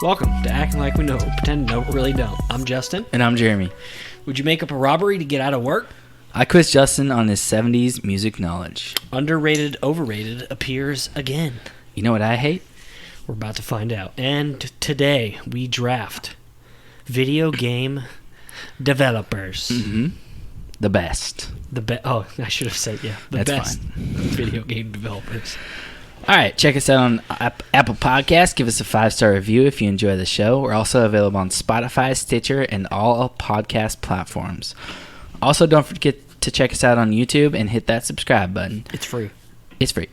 Welcome to Acting Like We Know, Pretend to Know, but Really Don't. I'm Justin. And I'm Jeremy. Would you make up a robbery to get out of work? I quiz Justin on his 70s music knowledge. Underrated, Overrated appears again. You know what I hate? We're about to find out. And today we draft video game developers. Mm-hmm. The best. Oh, I should have said, yeah. The That's best fine. video game developers. All right, check us out on Apple Podcasts. Give us a 5-star review if you enjoy the show. We're also available on Spotify, Stitcher, and all podcast platforms. Also, don't forget to check us out on YouTube and hit that subscribe button. It's free. It's free.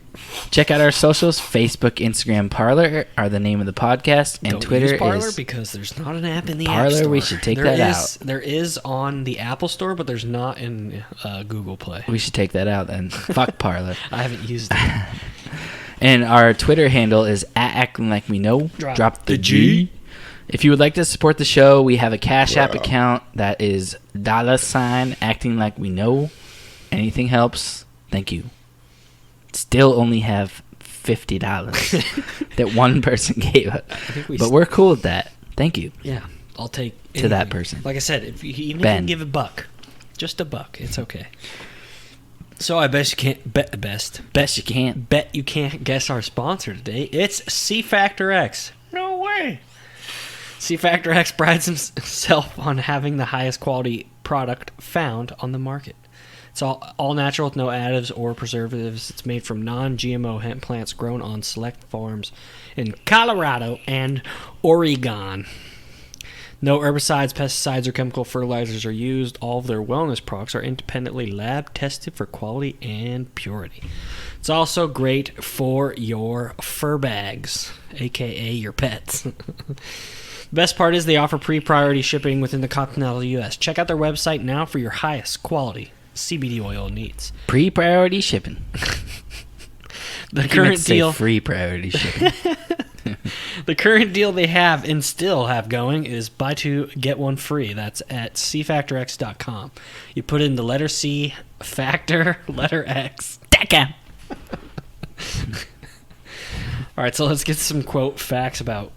Check out our socials. Facebook, Instagram, Parler are the name of the podcast, and Don't Twitter use Parler is because there's not an app in the Parler. App Store. We should take that out. There is on the Apple Store, but there's not in Google Play. We should take that out then. Fuck Parler. I haven't used it. And our Twitter handle is @actinglikeWeKnow. Drop the G. If you would like to support the show, we have a Cash App account that is $actinglikeWeKnow. Anything helps. Thank you. Still only have $50 that one person gave us. But we're cool with that. Thank you. Yeah, I'll take anything. To that person. Like I said, if you give $1, just $1, it's okay. So I bet you can't bet you can't guess our sponsor today. It's CfactorX. No way. CfactorX prides himself on having the highest quality product found on the market. It's all natural with no additives or preservatives. It's made from non-GMO hemp plants grown on select farms in Colorado and Oregon. No herbicides, pesticides, or chemical fertilizers are used. All of their wellness products are independently lab tested for quality and purity. It's also great for your fur bags, aka your pets. The best part is they offer pre-priority shipping within the continental U.S. Check out their website now for your highest quality CBD oil needs. Pre-priority shipping. The current deal. Free priority shipping. The current deal they have and still have going is buy two, get one free. That's at CfactorX.com. You put in the letter C, factor, letter X. All right, so let's get some, quote, facts about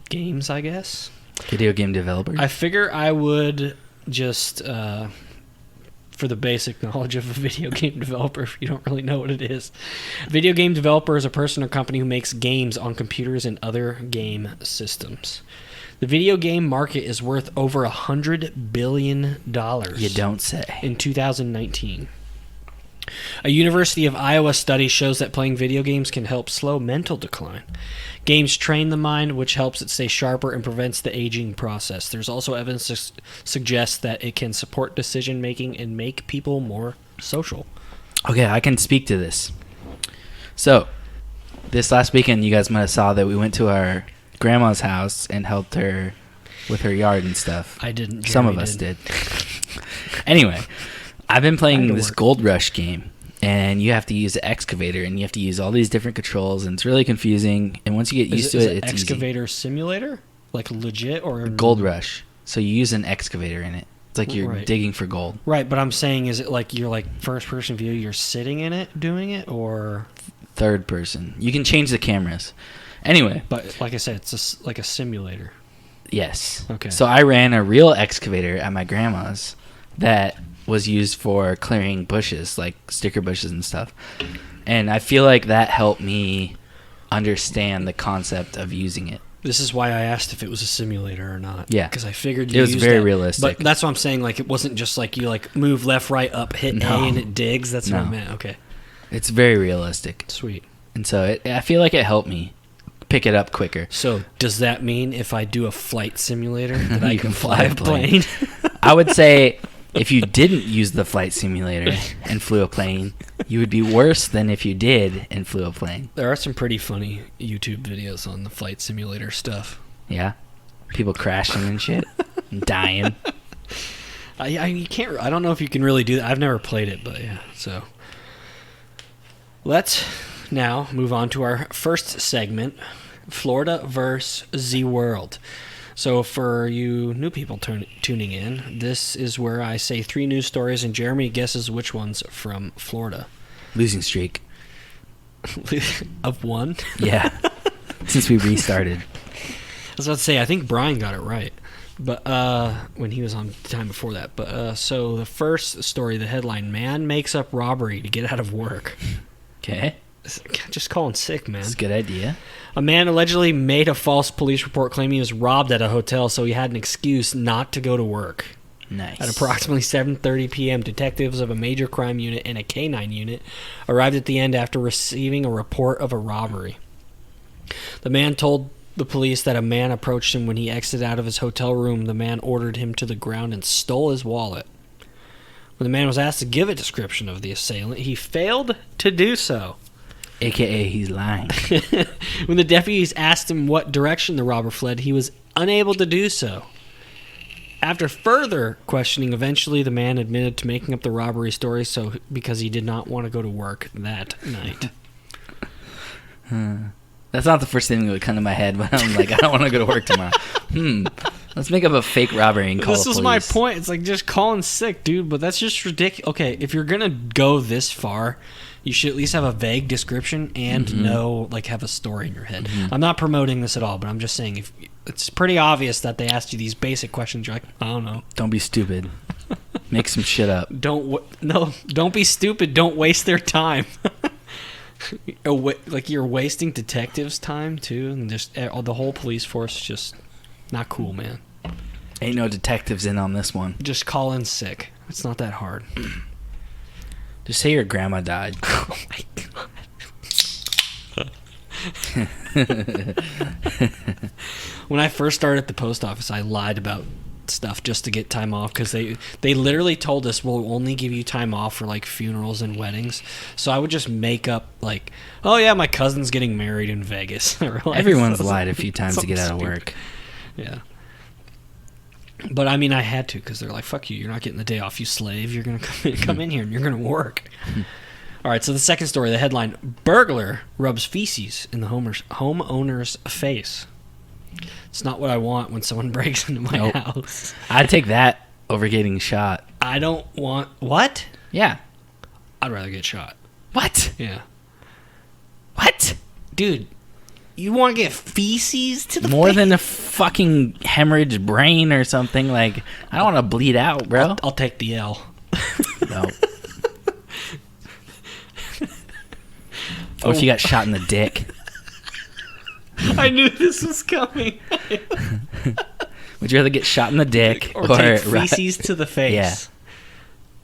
games, I guess. Video game developers. I figure I would just... for the basic knowledge of a video game developer, if you don't really know what it is. A video game developer is a person or company who makes games on computers and other game systems. The video game market is worth over $100 billion. You don't say. In 2019. A University of Iowa study shows that playing video games can help slow mental decline. Games train the mind, which helps it stay sharper and prevents the aging process. There's also evidence to suggest that it can support decision-making and make people more social. Okay, I can speak to this. So, this last weekend, you guys might have saw that we went to our grandma's house and helped her with her yard and stuff. I didn't. Some of us did. Anyway, I've been playing this Gold Rush game. And you have to use the excavator, and you have to use all these different controls, and it's really confusing. And once you get used to it, it's excavator easy. Simulator? Like legit? Or Gold Rush. So you use an excavator in it. It's like you're digging for gold. Right, but I'm saying, is it like you're like first-person view, you're sitting in it doing it, or... Third person. You can change the cameras. Anyway. But like I said, it's like a simulator. Yes. Okay. So I ran a real excavator at my grandma's that... was used for clearing bushes, like sticker bushes and stuff. And I feel like that helped me understand the concept of using it. This is why I asked if it was a simulator or not. Yeah. Because I figured you it was very realistic. But that's what I'm saying. Like, it wasn't just like you like move left, right, up, hit A, and it digs. That's what I meant. Okay. It's very realistic. Sweet. And so I feel like it helped me. pick it up quicker. So does that mean if I do a flight simulator that I can fly a plane? I would say if you didn't use the flight simulator and flew a plane, you would be worse than if you did and flew a plane. There are some pretty funny YouTube videos on the flight simulator stuff. Yeah? People crashing and shit. And dying. You can't. I don't know if you can really do that. I've never played it, but yeah. So let's now move on to our first segment, Florida versus the World. So for you new people tuning in, this is where I say 3 news stories and Jeremy guesses which one's from Florida. Losing streak. Of 1? Yeah. Since we restarted. I was about to say, I think Brian got it right. But when he was on the time before that. But so the first story, the headline, man makes up robbery to get out of work. Okay. Just calling sick, man. That's a good idea. A man allegedly made a false police report claiming he was robbed at a hotel, so he had an excuse not to go to work. Nice. At approximately 7:30 p.m., detectives of a major crime unit and a K-9 unit arrived at the end after receiving a report of a robbery. The man told the police that a man approached him when he exited out of his hotel room. The man ordered him to the ground and stole his wallet. When the man was asked to give a description of the assailant, he failed to do so. AKA he's lying. When the deputies asked him what direction the robber fled, he was unable to do so. After further questioning, eventually the man admitted to making up the robbery story because he did not want to go to work that night. That's not the first thing that would come to my head when I'm like, I don't want to go to work tomorrow. Let's make up a fake robbery and call the police. This was my point. It's like just calling sick, dude, but that's just ridiculous. Okay, if you're going to go this far, you should at least have a vague description and have a story in your head. I'm not promoting this at all, but I'm just saying if it's pretty obvious that they asked you these basic questions. You're like, I don't know. Don't be stupid. Make some shit up. Don't be stupid. Don't waste their time. Like you're wasting detectives' time too, and just the whole police force is just not cool, man. Ain't no detectives in on this one. Just call in sick. It's not that hard. Just say your grandma died. Oh my god. When I first started at the post office, I lied about stuff just to get time off because they literally told us we'll only give you time off for like funerals and weddings. So I would just make up like, oh yeah, my cousin's getting married in Vegas. Everyone's lied a few times to get out of work. Yeah. But I mean, I had to because they're like, fuck you, you're not getting the day off, you slave. You're going to come in here and you're going to work. All right, so the second story, the headline, burglar rubs feces in the homeowner's face. It's not what I want when someone breaks into my house. I'd take that over getting shot. I don't want... What? Yeah. I'd rather get shot. What? Yeah. What? Dude, you want to get feces to the More face? than a fucking hemorrhage brain or something. Like, I don't want to bleed out, bro. I'll take the L. No. Or if you got shot in the dick. I knew this was coming. Would you rather get shot in the dick or take feces to the face? Yeah.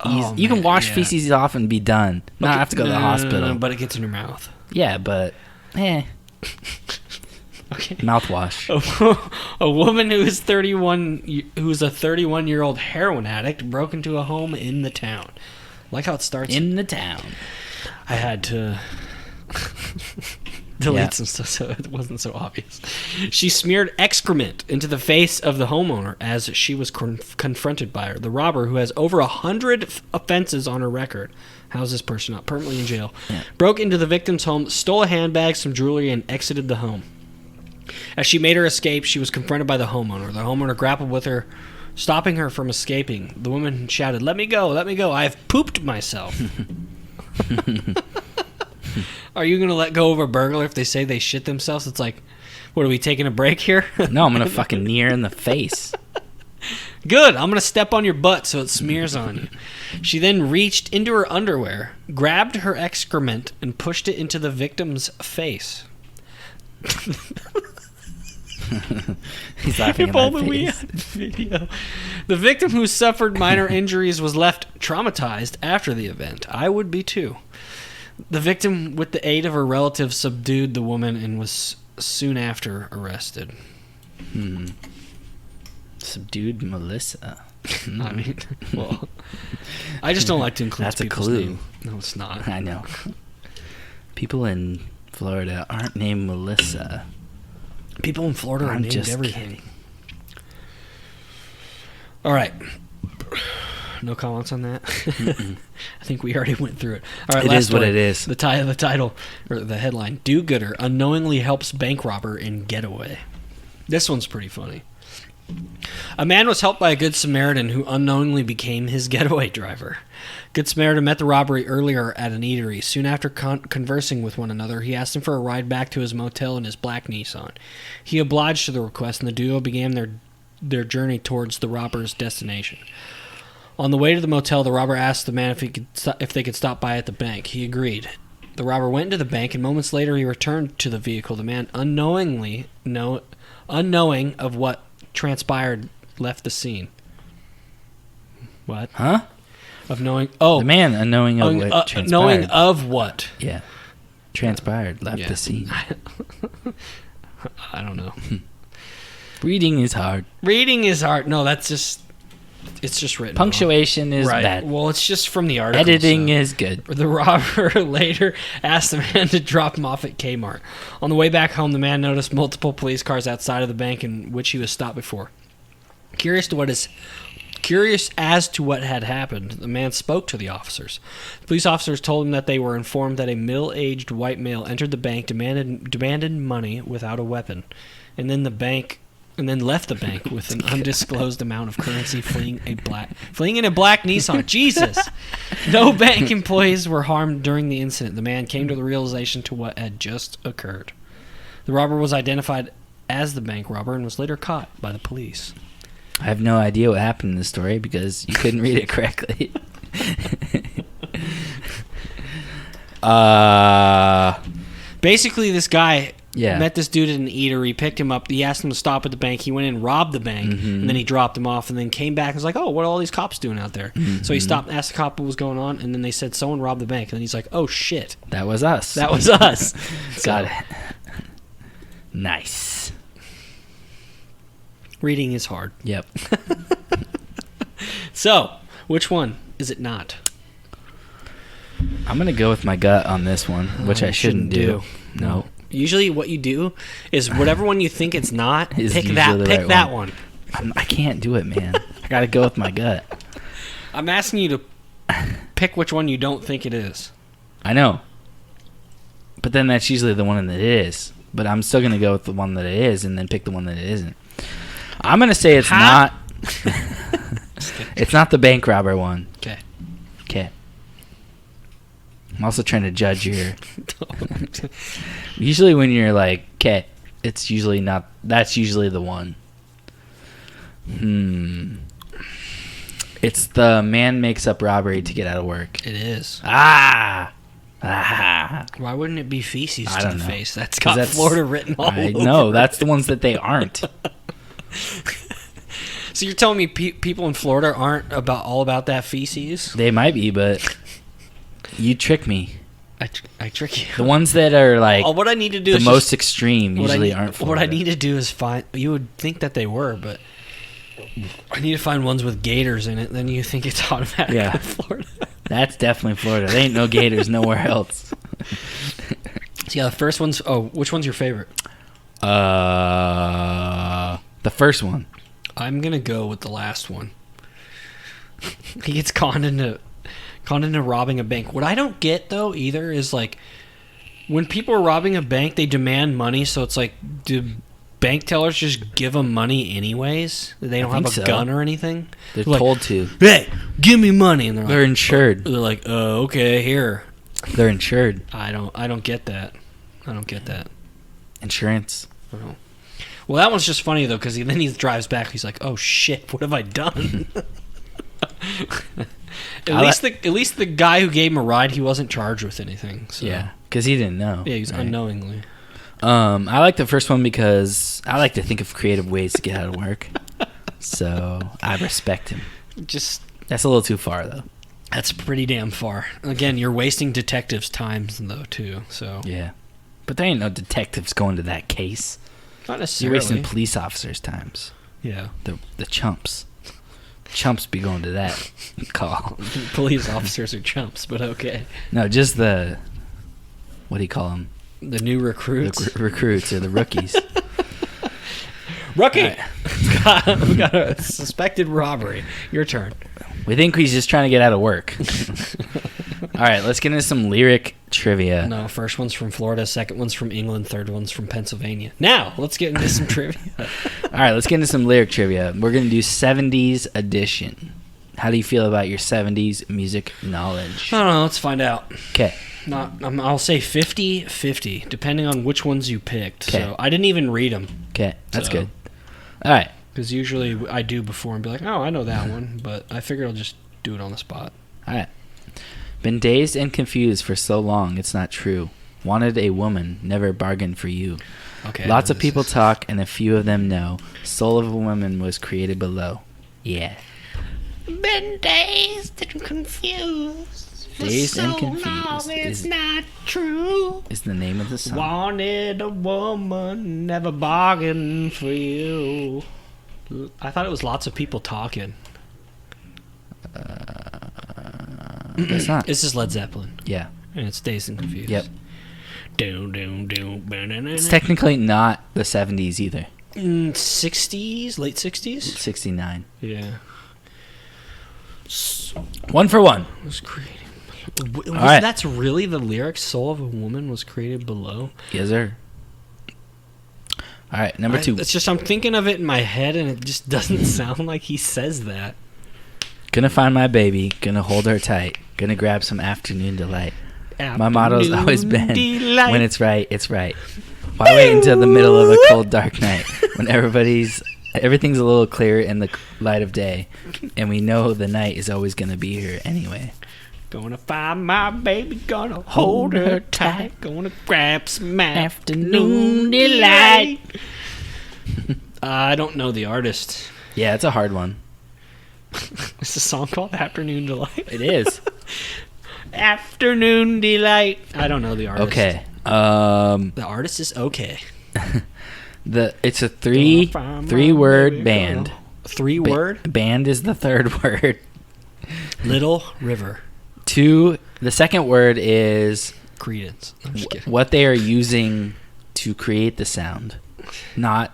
Oh, you can wash feces off and be done. Not have to go to the hospital. But it gets in your mouth. Yeah, but Okay. Mouthwash. A woman who is 31, who's a 31-year-old heroin addict, broke into a home in the town. Like how it starts in the town. I had to delete some stuff so it wasn't so obvious. She smeared excrement into the face of the homeowner as she was confronted by her. The robber, who has over 100 offenses on her record, how's this person not permanently in jail, broke into the victim's home, stole a handbag, some jewelry, and exited the home. As she made her escape, she was confronted by the homeowner. The homeowner grappled with her, stopping her from escaping. The woman shouted, "Let me go, let me go. I have pooped myself." Are you going to let go of a burglar if they say they shit themselves? It's like, what, are we taking a break here? No, I'm going to fucking knee her in the face. Good, I'm going to step on your butt so it smears on you. She then reached into her underwear, grabbed her excrement, and pushed it into the victim's face. He's laughing at my face. We had video. The victim, who suffered minor injuries, was left traumatized after the event. I would be too. The victim, with the aid of her relatives, subdued the woman and was soon after arrested. Subdued Melissa. I mean, well, I just don't like to include That's a people's clue. name. No, it's not. I know. People in Florida aren't named Melissa. People in Florida are I'm named just everything. kidding. All right. No comments on that? I think we already went through it. All right, It last is what story. it is. The title, or the headline, Do-Gooder unknowingly helps bank robber in getaway. This one's pretty funny. A man was helped by a Good Samaritan who unknowingly became his getaway driver. Good Samaritan met the robbery earlier at an eatery. Soon after conversing with one another, he asked him for a ride back to his motel in his black Nissan. He obliged to the request, and the duo began their journey towards the robber's destination. On the way to the motel, the robber asked the man if they could stop by at the bank. He agreed. The robber went into the bank, and moments later he returned to the vehicle. The man, unknowing of what transpired, left the scene. What? Huh? Of knowing... Oh. The man, unknowing of what transpired. Knowing of what? Yeah. Transpired, left the scene. I don't know. Reading is hard. Reading is hard. No, that's just... It's just written Punctuation wrong. is Right. bad. Well, it's just from the article. Editing is good. The robber later asked the man to drop him off at Kmart. On the way back home, the man noticed multiple police cars outside of the bank in which he was stopped before. Curious as to what had happened, the man spoke to the officers. The police officers told him that they were informed that a middle-aged white male entered the bank, demanded money without a weapon, and then left the bank with an undisclosed amount of currency, fleeing in a black Nissan. Jesus! No bank employees were harmed during the incident. The man came to the realization to what had just occurred. The robber was identified as the bank robber and was later caught by the police. I have no idea what happened in the story because you couldn't read it correctly. Basically, this guy Yeah. met this dude at an eatery, picked him up. He asked him to stop at the bank. He went in and robbed the bank, and then he dropped him off, and then came back and was like, oh, what are all these cops doing out there? So he stopped and asked the cop what was going on, and then they said someone robbed the bank. And then he's like, oh, shit. That was us. That was us. Got it. Nice. Reading is hard. Yep. So, which one is it not? I'm going to go with my gut on this one, which I shouldn't do. No. Usually what you do is whatever one you think it's not, Is pick usually that the pick right that one. one. I can't do it, man. I got to go with my gut. I'm asking you to pick which one you don't think it is. I know. But then that's usually the one that it is. But I'm still going to go with the one that it is and then pick the one that it isn't. I'm going to say it's not. It's not the bank robber one. Okay. Okay. I'm also trying to judge here. Usually when you're like, okay, it's usually not. That's usually the one. It's the man makes up robbery to get out of work. It is. Ah. Why wouldn't it be feces I to don't the know. face? That's got Florida written all I over know. it. That's the ones that they aren't. So you're telling me people in Florida aren't all about that feces? They might be, but you trick me. I trick you. The ones that are like What I need to do the is most extreme usually aren't What Florida. I need to do is find. You would think that they were, but I need to find ones with gators in it. Then you think it's automatically Yeah. Florida. That's definitely Florida. There ain't no gators nowhere else. So yeah, the first one's. Oh, which one's your favorite? The first one. I'm gonna go with the last one. He gets conned into robbing a bank. What I don't get though either is like when people are robbing a bank, they demand money. So it's like, do bank tellers just give them money anyways? They don't have a gun or anything. They're like, told to. Hey, give me money, and They're insured. They're like, okay, here. They're insured. I don't get that. I don't get that. Insurance. I don't know. Well, that one's just funny though, because then he drives back. He's like, "Oh shit, what have I done?" At least the guy who gave him a ride, he wasn't charged with anything. So. Yeah, because he didn't know. Yeah, he was unknowingly. I like the first one because I like to think of creative ways to get out of work. So I respect him. That's a little too far though. That's pretty damn far. Again, you're wasting detectives' time though too. So yeah, But there ain't no detectives going to that case. Not You're necessarily. wasting police officers' times. Yeah. The chumps. Chumps be going to that call. Police officers are chumps, but okay. No, just the... What do you call them? The new recruits. The recruits or the rookies. Rookie! Right. We got a suspected robbery. Your turn. We think he's just trying to get out of work. All right, let's get into some lyric trivia. No, first one's from Florida, second one's from England, third one's from Pennsylvania. Now, let's get into some trivia. All right, let's get into some lyric trivia. We're going to do 70s edition. How do you feel about your 70s music knowledge? I don't know, let's find out. Okay. I'll say 50-50, depending on which ones you picked. 'Kay. So I didn't even read them. Okay, that's good. All right. Because usually I do before and be like, oh, I know that one. But I figured I'll just do it on the spot. All right. Been dazed and confused for so long, it's not true. Wanted a woman, never bargained for you. Okay. Lots of people talk, and a few of them know. Soul of a woman was created below. Yeah. Been dazed and confused. Dazed and confused It's not true. is the name of the song. Wanted a woman, never bargained for you. I thought it was lots of people talking. It's not. This is Led Zeppelin, Yeah. and it's Dazed and Confused. Yep. It's It's technically not the 70s either. 60s, late 60s. 69. Yeah. One for one. Was created. right. That's really the lyric. Soul of a woman was created below. Yes, sir. All right, number 2. It's just I'm thinking of it in my head, and it just doesn't sound like he says that. Gonna find my baby, gonna hold her tight, gonna grab some afternoon delight. My motto's always been, Delight. when it's right, it's right. Why wait until the middle of a cold, dark night when everything's a little clearer in the light of day, and we know the night is always gonna be here anyway. Gonna find my baby, gonna hold her tight, gonna grab some afternoon delight. I don't know the artist. Yeah, it's a hard one. Is the song called Afternoon Delight? It is. Afternoon Delight. I don't know the artist. Okay. The artist is okay. It's a three-word band. 3-word? Band is the third word. Little River. The second word is Credence. I'm just kidding. what they are using to create the sound. Not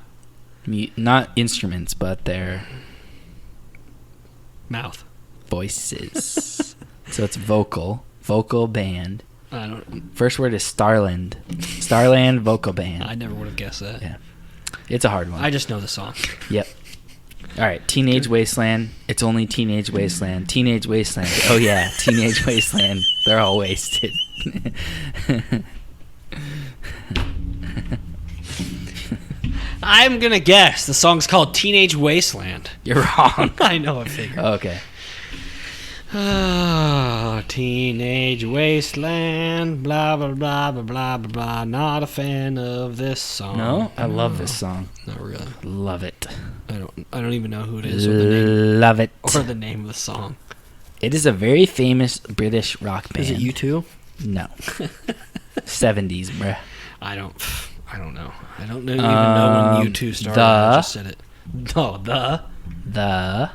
instruments, but their Mouth. voices. So it's vocal band. I don't. First word is Starland. Starland vocal band. I never would have guessed that. Yeah. It's a hard one. I just know the song. Yep. All right, Teenage Wasteland. It's only Teenage Wasteland. Teenage Wasteland. Oh yeah, Teenage Wasteland. They're all wasted. I'm gonna guess the song's called Teenage Wasteland. You're wrong. I know I figured. Okay. Ah, Teenage Wasteland, blah blah blah blah blah blah blah. Not a fan of this song. No, I love this song. Not really. Love it. I don't even know who it is or the name Love it. or the name of the song. It is a very famous British rock band. Is it U2? No. 70s, bruh. I don't know. I don't even know when U2 started. I just said it. No, The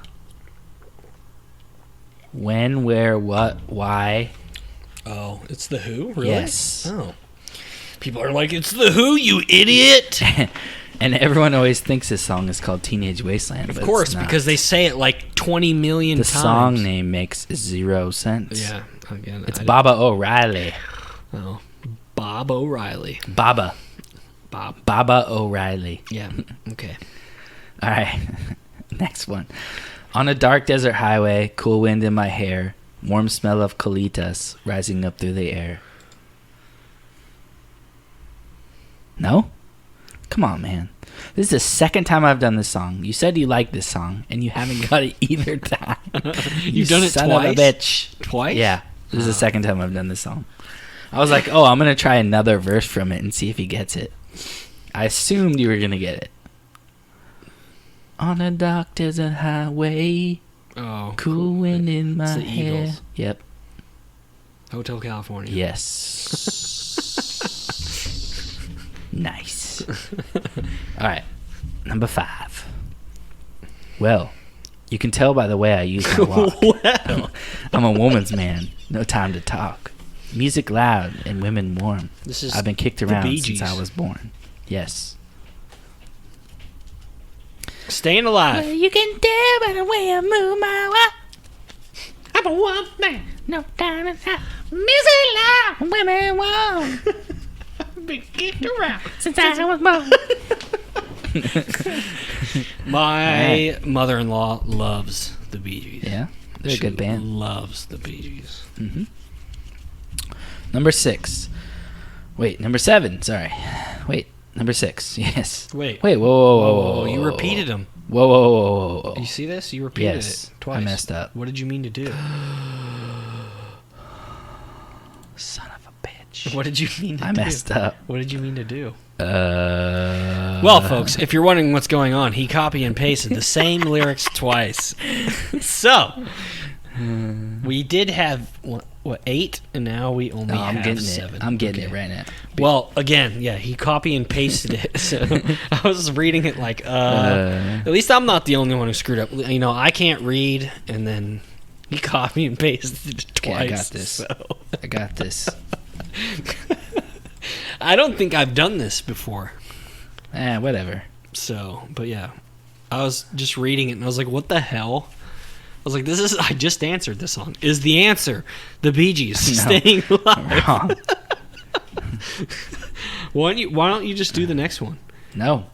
when, where, what, why. Oh, it's The Who? Really? Yes. Oh. People are like, it's The Who, you idiot! And everyone always thinks this song is called Teenage Wasteland. Of course, because they say it like 20 million times. The song name makes 0 sense. Yeah, again. It's Baba O'Reilly. Oh, Bob O'Reilly. Baba O'Reilly. Yeah, okay. All right. Next one. On a dark desert highway, cool wind in my hair, warm smell of colitas rising up through the air. No? Come on, man. This is the second time I've done this song. You said you liked this song, and you haven't got it either time. You've done it son twice? of a bitch. Twice? Yeah. This is the second time I've done this song. I was like, I'm going to try another verse from it and see if he gets it. I assumed you were going to get it. On a dark desert highway, cool wind in my the hair. Eagles. Yep. Hotel California. Yes. Nice. All right, number 5. Well, you can tell by the way I use my walk. Well. I'm a woman's man. No time to talk. Music loud and women warm. I've been kicked around since I was born. Yes. Staying alive. Well, you can tell by the way I move my walk. I'm a woman man. No time to talk. Music loud and women warm. I've been kicked around since I was born. My mother-in-law loves the Bee Gees. Yeah, they're a good band. Loves the Bee Gees. Mm-hmm. Number 6. Wait, number 7. Sorry. Wait, number 6. Yes. Wait. Whoa. You repeated them. Whoa. You see this? You repeated Yes, it twice. I messed up. What did you mean to do? Son of a bitch. What did you mean to do? I messed up. What did you mean to do? Well, folks, if you're wondering what's going on, he copy and pasted the same lyrics twice. So, we did have, 8? And now we only have 7. I'm getting it right now. Well, again, yeah, he copy and pasted it. So, I was reading it like, at least I'm not the only one who screwed up. You know, I can't read, and then he copy and pasted it twice. Okay, I got this. So. I got this. I don't think I've done this before. Whatever. So, but yeah. I was just reading it and I was like, what the hell? I was like, I just answered this song. Is the answer the Bee Gees Staying Alive? Wrong. Why don't you just do the next one? No.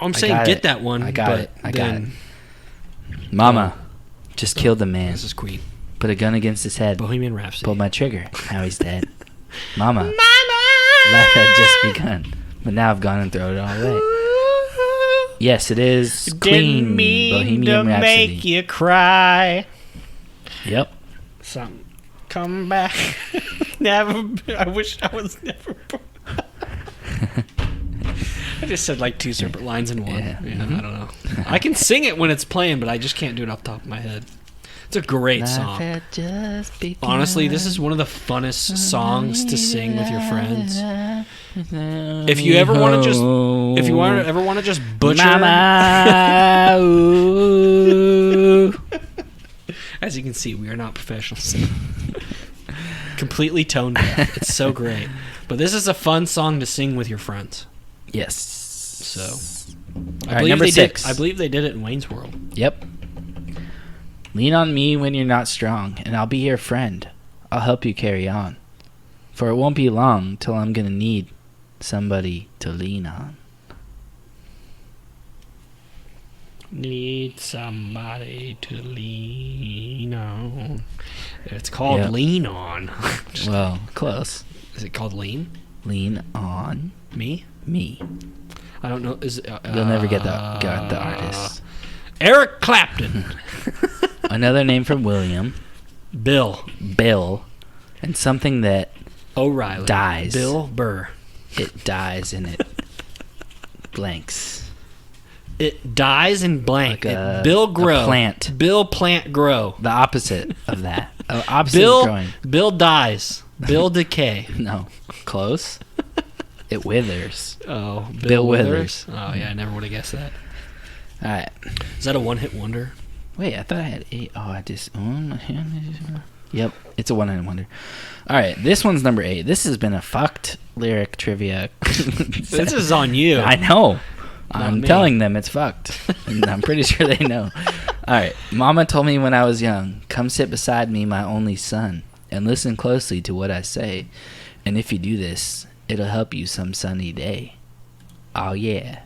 I'm saying get that one. I got it. Mama just killed the man. This is Queen. Put a gun against his head. Bohemian Rhapsody. Pulled my trigger. Now he's dead. Mama. Life had just begun. But now I've gone and thrown it all away. Yes, it is Queen. Didn't mean Bohemian to Rhapsody. make you cry. Yep. Something. Come back. Never. I wish I was never born. I just said like 2 separate lines in one. Yeah. I don't know. I can sing it when it's playing, but I just can't do it off the top of my head. It's a great song. Honestly, this is one of the funnest songs to sing with your friends. If you ever want to just butcher, Mama, ooh. As you can see, we are not professional singers. Completely tone deaf. It's so great. But this is a fun song to sing with your friends. Yes. So, All right, number 6. I believe they did it in Wayne's World. Yep. Lean on me when you're not strong, and I'll be your friend. I'll help you carry on. For it won't be long till I'm gonna need somebody to lean on. Need somebody to lean on. It's called Lean On. Well, close. Is it called Lean? Lean on Me? I don't know. You'll never get the artist. Eric Clapton. Another name for William. Bill. And something that O'Reilly. dies. Bill Burr. It dies and it blanks. It dies in blank. Like Bill Grow. A plant. Bill Plant Grow. The opposite of that. Opposite of growing. Bill dies. Bill Decay. No. Close. It withers. Oh, Bill Withers. Oh, yeah, I never would have guessed that. All right. Is that a one-hit wonder? Wait, I thought I had 8. Oh, I just... Yep, it's a one-hit wonder. All right, this one's number 8. This has been a fucked lyric trivia. This is on you. I know. I'm me. telling them it's fucked. And I'm pretty sure they know. All right. Mama told me when I was young, come sit beside me, my only son, and listen closely to what I say. And if you do this, it'll help you some sunny day. Oh, yeah.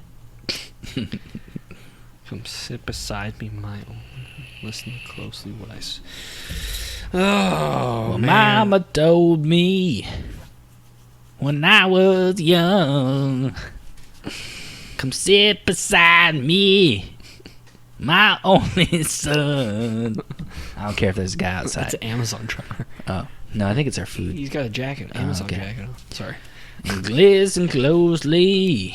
Come sit beside me, my own. Listen closely what I say. Oh, Well, man. Mama told me when I was young, come sit beside me, my only son. I don't care if there's a guy outside. That's an Amazon trucker. Oh, no, I think it's our food. He's got a jacket. Amazon okay. jacket on. Sorry. And listen closely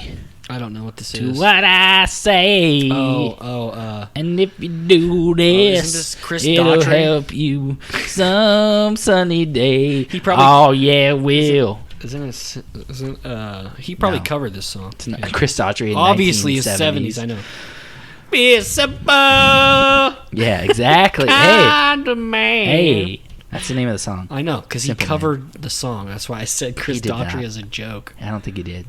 I don't know what this to is. what I say. And if you do this, isn't this Chris it'll Daughtry? help you some sunny day. He probably- Oh, yeah, it will. He probably No. covered this song. It's not, Chris Daughtry in Obviously, it's 1970s. 70s. I know. Be simple. Yeah, exactly. Kind of man. Hey, that's the name of the song. I know, because he Simple covered the song. That's why I said Chris He did Daughtry that. as a joke. I don't think he did.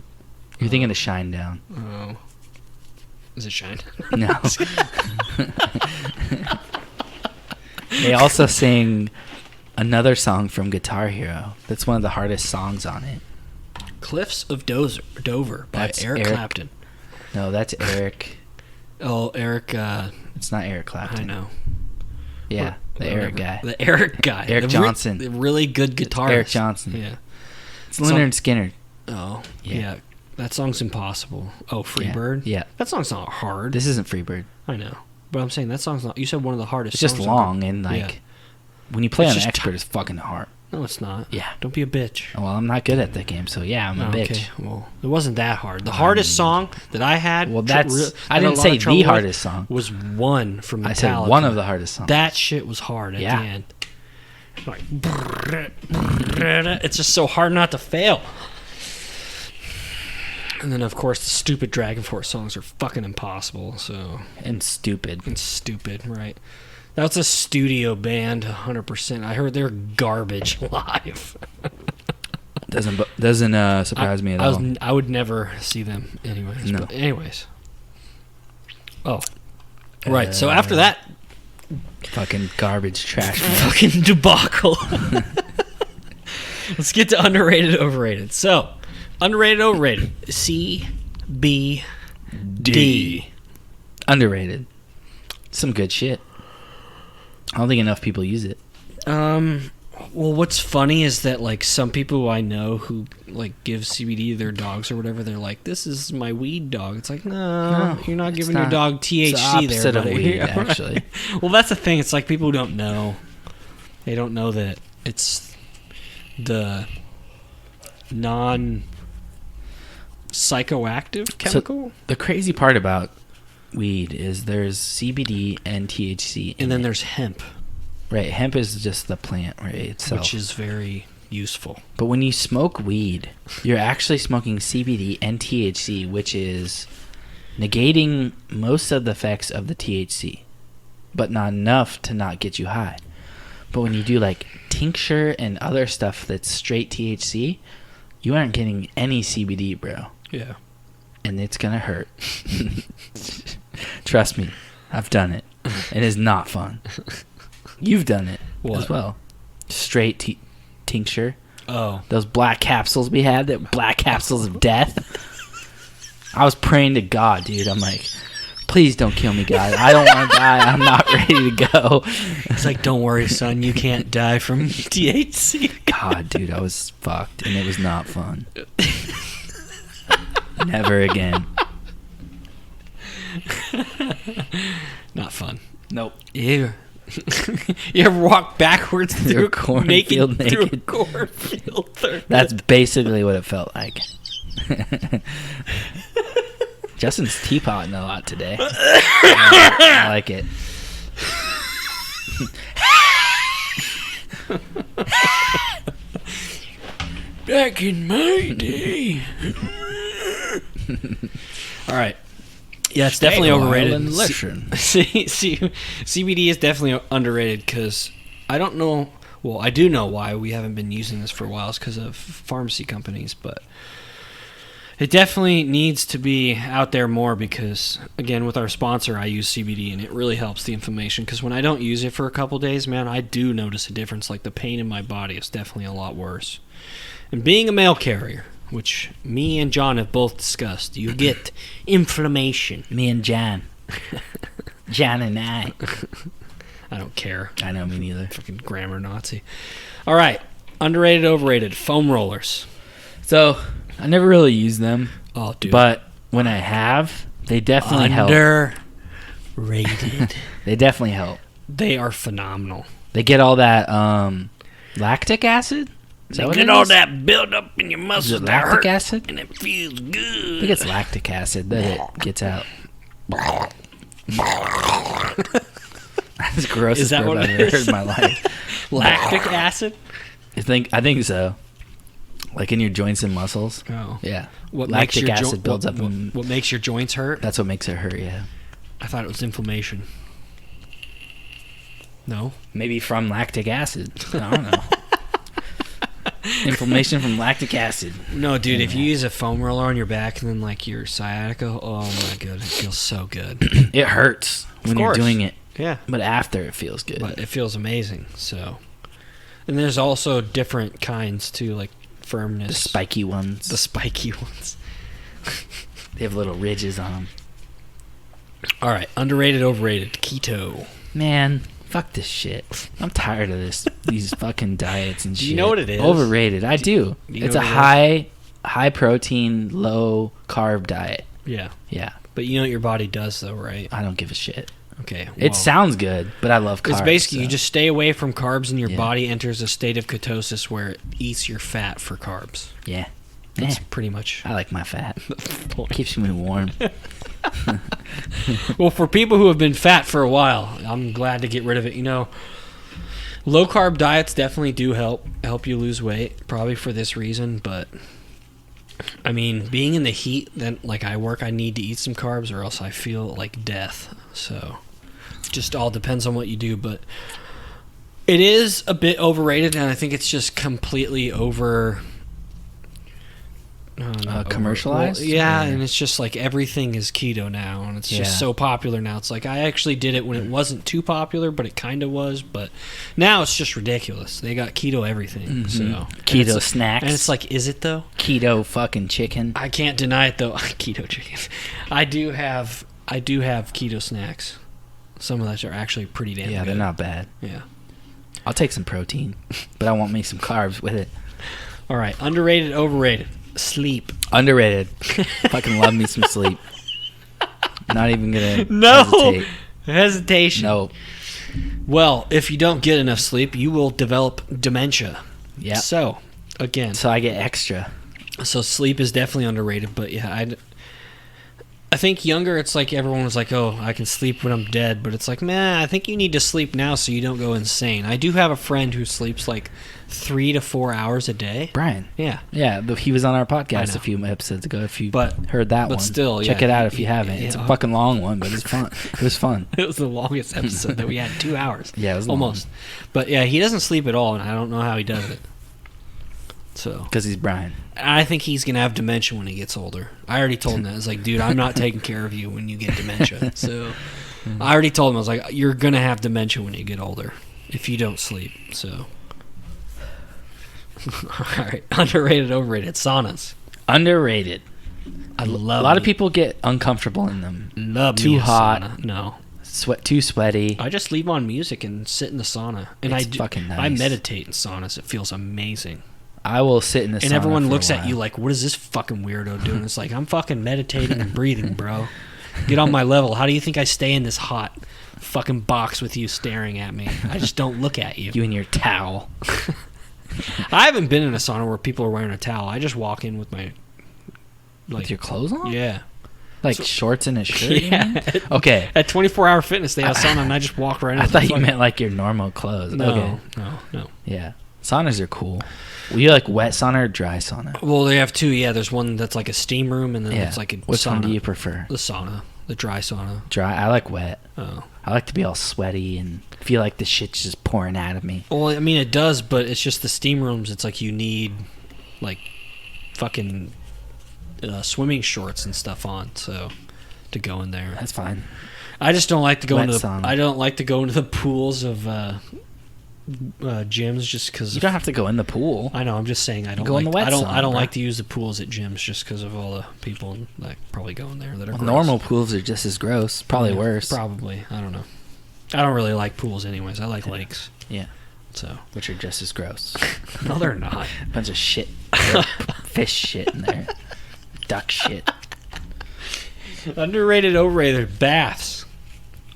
You're thinking of Shine Down. Oh. Is it Shine? No. They also sing another song from Guitar Hero. That's one of the hardest songs on it. Cliffs of Dover by That's Eric Eric. Clapton. No, that's Eric. Oh, Eric. It's not Eric Clapton. I know. Yeah, the Eric guy. The Eric guy. Eric Johnson. The really good guitarist. Eric Johnson. Yeah. It's Leonard Skinner. Oh, Yeah. yeah. That song's impossible. Oh, Freebird? Yeah. That song's not hard. This isn't Freebird. I know. But I'm saying that song's not. You said one of the hardest It's just songs long and like Yeah. when you play It's on an just expert, it's fucking hard. No, it's not. Yeah. Don't be a bitch. Well, I'm not good at that game, so yeah, I'm a bitch. Okay. Well, it wasn't that hard. The hardest song that I had. Well, I I didn't say the hardest song. Was one from Metallica. I said one of the hardest songs. That shit was hard at Yeah. the end. Like, it's just so hard not to fail. And then, of course, the stupid Dragon Force songs are fucking impossible. So And stupid. it's stupid, right? That's a studio band, 100%. I heard they're garbage live. Doesn't surprise me at all. I would never see them anyways. No. But anyways. Oh. Right. So after that Fucking garbage trash. Man. fucking debacle, let's get to underrated, overrated. So, underrated, overrated. C, B, D. Underrated. Some good shit. I don't think enough people use it. Well, what's funny is that like some people who I know who like give CBD to their dogs or whatever, they're like, "This is my weed dog." It's like, no, you're not giving your dog THC It's the opposite there, of buddy. weed, Yeah, right. actually. Well, that's the thing. It's like people who don't know. They don't know that it's the non-psychoactive chemical. The crazy part about weed is there's CBD and THC, And then there's hemp, right. Hemp is just the plant, right itself. which is very useful. But when you smoke weed, you're actually smoking CBD and THC, which is negating most of the effects of the THC, but not enough to not get you high. But when you do like tincture and other stuff that's straight THC, you aren't getting any CBD, bro. Yeah. And it's gonna hurt. Trust me, I've done it. It is not fun. You've done it What? as well. Straight tincture. Oh. Those black capsules we had, that black capsules of death. I was praying to God, dude. I'm like, please don't kill me, God. I don't want to die. I'm not ready to go. It's like, don't worry, son. You can't die from THC. God, dude, I was fucked, and it was not fun. Never again. Not fun. Nope. Ew. You ever walk backwards through a cornfield through a naked. cornfield? That's basically what it felt like. Justin's teapotting a lot today. I like it. Back in my day. All right. Yeah, it's definitely overrated. Listen. CBD is definitely underrated because I don't know. Well, I do know why we haven't been using this for a while. It's because of pharmacy companies, but it definitely needs to be out there more because, again, with our sponsor, I use CBD, and it really helps the inflammation because when I don't use it for a couple days, man, I do notice a difference. Like, the pain in my body is definitely a lot worse. And being a mail carrier, which me and John have both discussed, you get inflammation. Me and John. John and I. I don't care. I know, me neither. Fucking grammar Nazi. All right. Underrated, overrated. Foam rollers. So, I never really use them. Oh, dude. But when I have, they definitely help. Underrated. They definitely help. They are phenomenal. They get all that lactic acid? Is that what Get it all is? that build up in your Is muscles. it that lactic hurt, acid? and it feels I good. think it's lactic acid that it gets out. That's the grossest Is that burp what I've it ever heard is? in my life. Lactic acid? I think so. Like in your joints and muscles. Oh. Yeah. What Lactic makes your acid builds up. What makes your joints hurt? That's what makes it hurt, yeah. I thought it was inflammation. No? Maybe from lactic acid. I don't know. Inflammation from lactic acid. No, dude, if you use a foam roller on your back and then like your sciatica, oh my god, it feels so good. It hurts when you're doing it. Yeah. But after it feels good. But it feels amazing, so. And there's also different kinds too, like firmness. The spiky ones. The spiky ones. They have little ridges on them. All right, underrated, overrated, keto. Man, fuck this shit. I'm tired of these fucking diets and shit. Do you know what it is? Overrated. I do. It's a high protein, low carb diet. Yeah. Yeah. But you know what your body does though, right? I don't give a shit. Okay. Well, it sounds good, but I love carbs. It's basically you just stay away from carbs and your body enters a state of ketosis where it eats your fat for carbs. Yeah. That's pretty much. I like my fat. Keeps me warm. Well, for people who have been fat for a while, I'm glad to get rid of it. You know, low carb diets definitely do help you lose weight, probably for this reason. But I mean, being in the heat, then like I work, I need to eat some carbs, or else I feel like death. So, just all depends on what you do. But it is a bit overrated, and I think it's just completely commercialized? And it's just like everything is keto now, and it's just so popular now. It's like I actually did it when it wasn't too popular, but it kind of was. But now it's just ridiculous. They got keto everything. Mm-hmm. So keto snacks. And it's like, is it though? Keto fucking chicken. I can't deny it though. Keto chicken. I do have keto snacks. Some of those are actually pretty damn good. Yeah, they're not bad. Yeah. I'll take some protein, but I want me some carbs with it. All right, underrated, overrated. Sleep. Underrated. Fucking love me some sleep. Not even gonna hesitation. No. Well, if you don't get enough sleep, you will develop dementia. Yeah. So, again. So I get extra. So sleep is definitely underrated, but yeah, I think younger, it's like everyone was like, oh, I can sleep when I'm dead. But it's like, man, I think you need to sleep now so you don't go insane. I do have a friend who sleeps like 3 to 4 hours a day. Brian. Yeah. Yeah, he was on our podcast a few episodes ago. If you heard that one. But still, check it out if you haven't. It's a fucking long one, but it's fun. It was fun. It was the longest episode that we had, 2 hours. Yeah, it was almost. Long. But yeah, he doesn't sleep at all, and I don't know how he does it. So, because he's Brian. I think he's going to have dementia when he gets older. I already told him that. I was like, dude, I'm not taking care of you when you get dementia. So I already told him, I was like, you're going to have dementia when you get older if you don't sleep. So, all right. Underrated, overrated. Saunas. Underrated. I love a lot of people get uncomfortable in them. Love too hot. Sauna. No. Too sweaty. I just leave on music and sit in the sauna. And it's fucking nice. I meditate in saunas. It feels amazing. I will sit in the sauna. And everyone looks at you like, what is this fucking weirdo doing? It's like, I'm fucking meditating and breathing, bro. Get on my level. How do you think I stay in this hot fucking box with you staring at me? I just don't look at you. You and your towel. I haven't been in a sauna where people are wearing a towel. I just walk in with my... with your clothes on? Yeah. Like shorts and a shirt? Yeah. Okay. At 24 Hour Fitness, they have sauna, and I just walk right in. I thought you meant like your normal clothes. No, okay. No. Yeah. Saunas are cool. Will you like wet sauna or dry sauna? Well, they have two. Yeah, there's one that's like a steam room, and then it's like a Which sauna. one do you prefer? The sauna. The dry sauna. Dry? I like wet. Oh. I like to be all sweaty and feel like the shit's just pouring out of me. Well, I mean, it does, but it's just the steam rooms. It's like you need, like, fucking swimming shorts and stuff on, so to go in there. That's fine. I just don't like to go into sauna. I don't like to go into the pools of gyms just because you don't have to go in the pool. I know. I'm just saying I don't go like. In the wet sauna, I don't like to use the pools at gyms just because of all the people that probably go in there that are gross. Normal pools are just as gross. Probably worse. Probably. I don't know. I don't really like pools anyways. I like lakes. Yeah. So which are just as gross. No, they're not. A bunch of shit. Fish shit in there. Duck shit. Underrated, overrated. Baths.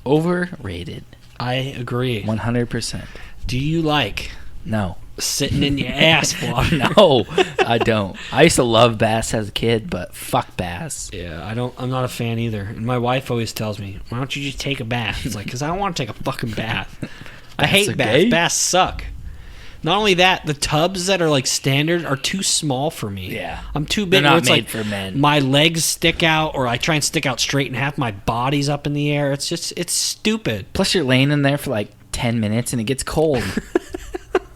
Overrated. I agree. 100%. Do you like No sitting in your ass water? No, I don't. I used to love baths as a kid, but fuck baths. Yeah, I'm not a fan either. And my wife always tells me, "Why don't you just take a bath?" It's like, because I don't want to take a fucking bath. I hate baths. Baths suck. Not only that, the tubs that are like standard are too small for me. Yeah. I'm too big. They're not it's made like for men. My legs stick out, or I try and stick out straight, and half my body's up in the air. It's stupid. Plus, you're laying in there for like 10 minutes, and it gets cold.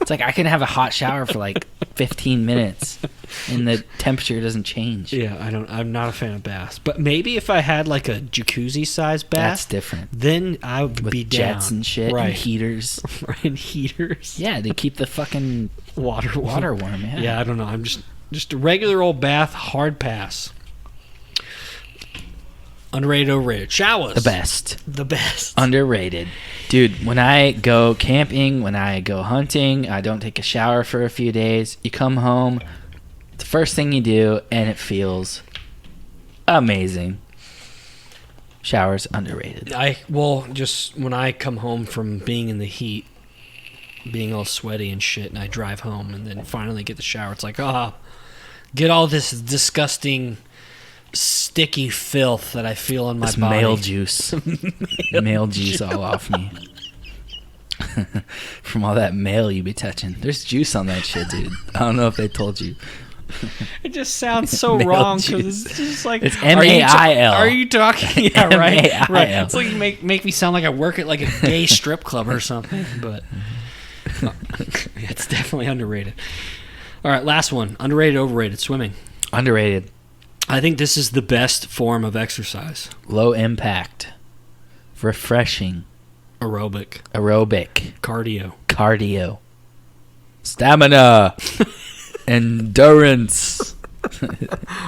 It's like I can have a hot shower for like 15 minutes, and the temperature doesn't change. Yeah, I'm not a fan of baths, but maybe if I had like a jacuzzi-sized bath, That's different. Then I would With be down. jets and shit, right? and heaters. Right, and heaters. Yeah, they keep the fucking Water warm. Yeah. Yeah, I don't know. I'm just a regular old bath, hard pass. Underrated, overrated. Showers. The best. The Underrated. Dude, when I go camping, when I go hunting, I don't take a shower for a few days. You come home, the first thing you do, and it feels amazing. Showers, underrated. Just when I come home from being in the heat, being all sweaty and shit, and I drive home and then finally get the shower, it's like, get all this disgusting sticky filth that I feel in my This body. male juice. male juice all off me. From all that mail you be touching. There's juice on that shit, dude. I don't know if they told you. It just sounds so Male wrong juice. because it's just like It's M-A-I-L. Are you talking? Yeah, right. M-A-I-L. Right. It's like you make me sound like I work at like a gay strip club or something. But it's definitely underrated. All right, last one. Underrated, overrated. Swimming. Underrated. I think this is the best form of exercise. Low impact. Refreshing. Aerobic. Cardio. Stamina. Endurance.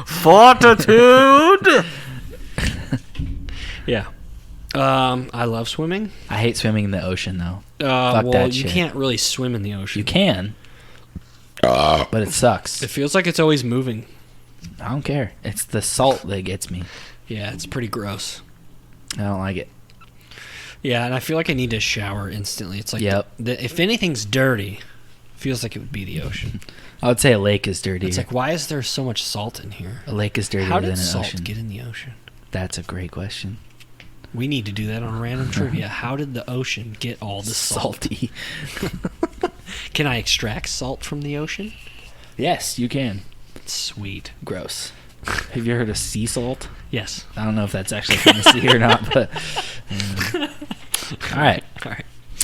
Fortitude. Yeah. I love swimming. I hate swimming in the ocean, though. Fuck that you shit. can't really swim in the ocean. You can. But it sucks. It feels like it's always moving. I don't care. It's the salt that gets me. Yeah, it's pretty gross. I don't like it. Yeah, and I feel like I need to shower instantly. It's like, Yep. If anything's dirty, it feels like it would be the ocean. I would say a lake is dirtier. It's like, why is there so much salt in here? A lake is dirtier How than did an salt ocean. get in the ocean? That's a great question. We need to do that on random trivia. How did the ocean get all the salt? Salty. Can I extract salt from the ocean? Yes, you can. Sweet. Gross. Have you heard of sea salt? Yes. I don't know if that's actually from the sea or not, but... All right.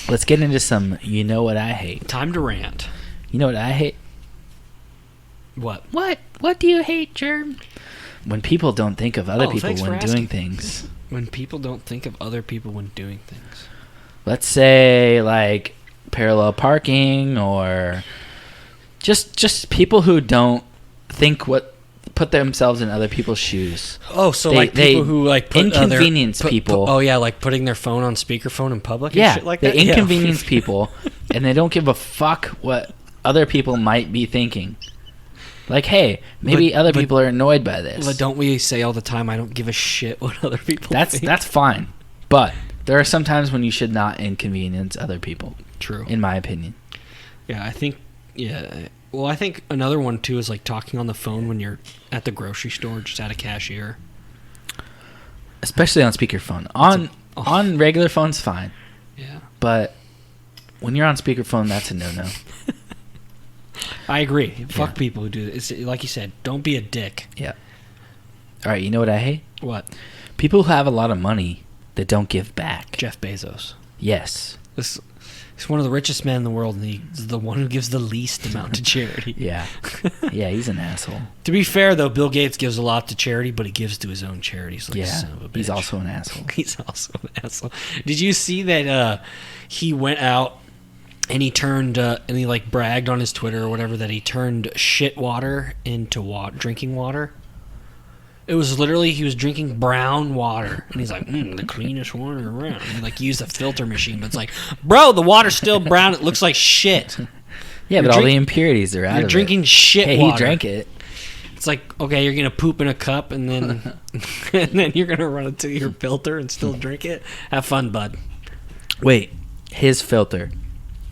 Let's get into some You Know What I Hate. Time to rant. You know what I hate? What? What do you hate, Germ? When people don't think of other people thanks for when asking. doing things. When people don't think of other people when doing things. Let's say, like, parallel parking, or just people who don't put themselves in other people's shoes. Oh, so They people who like inconvenience people. Oh yeah, like putting their phone on speakerphone in public. Yeah, and shit like they that. Yeah. inconvenience people, and they don't give a fuck what other people might be thinking. Like, hey, maybe other people are annoyed by this. But don't we say all the time, I don't give a shit what other people think? That's fine, but there are some times when you should not inconvenience other people. True. In my opinion. Yeah, I think. Yeah. Well, I think another one too is like talking on the phone when you're at the grocery store, just at a cashier. Especially on speakerphone. On regular phones, fine. Yeah. But when you're on speakerphone, that's a no-no. I agree. Fuck people who do this. It's, like you said, don't be a dick. Yeah. All right, you know what I hate? What? People who have a lot of money that don't give back. Jeff Bezos. Yes. He's one of the richest men in the world, and he's the one who gives the least amount to charity. Yeah. Yeah, he's an asshole. To be fair, though, Bill Gates gives a lot to charity, but he gives to his own charities. Like a son of a bitch. He's also an asshole. He's also an asshole. Did you see that he went out and he turned, and he like bragged on his Twitter or whatever that he turned shit water into drinking water? It was literally, he was drinking brown water, and he's like, the cleanest water around. And he like used a filter machine, but it's like, bro, the water's still brown. It looks like shit. Yeah, but all the impurities are out of it. You're drinking shit water. Hey, he drank it. It's like, okay, you're gonna poop in a cup, and then and then you're gonna run it to your filter and still drink it. Have fun, bud. Wait, his filter.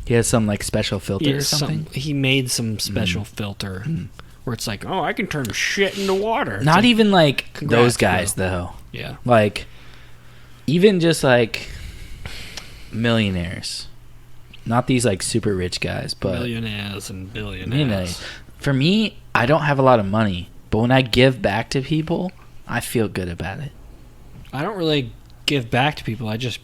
He has some like special filter or something. He made some special filter where it's like, oh, I can turn shit into water. It's Not like, even like congrats, those guys bro. though. Yeah. Like even just like millionaires. Not these like super rich guys, but millionaires and billionaires. You know, for me, I don't have a lot of money, but when I give back to people, I feel good about it. I don't really give back to people. I just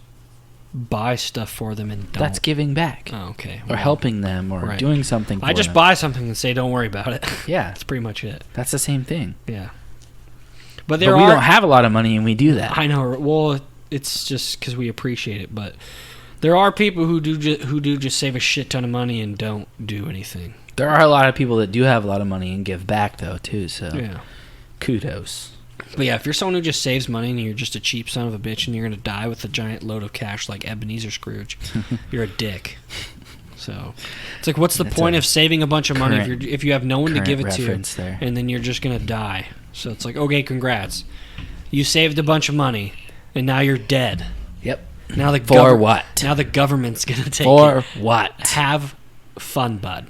buy stuff for them and don't. That's giving back. Oh, okay. Or helping them or doing something for them. I just buy something and say, don't worry about it. Yeah. That's pretty much it. That's the same thing. Yeah. But we don't have a lot of money and we do that. I know. Well, it's just because we appreciate it. But there are people who do just save a shit ton of money and don't do anything. There are a lot of people that do have a lot of money and give back, though, too. So yeah. Kudos. But yeah, if you're someone who just saves money and you're just a cheap son of a bitch and you're going to die with a giant load of cash like Ebenezer Scrooge, you're a dick. So it's like, what's the point of saving a bunch of money if you have no one to give it to, there. and then you're just going to die? So it's like, okay, congrats. You saved a bunch of money, and now you're dead. Yep. Now the For what? Now the government's going to take For it. what? Have fun, bud.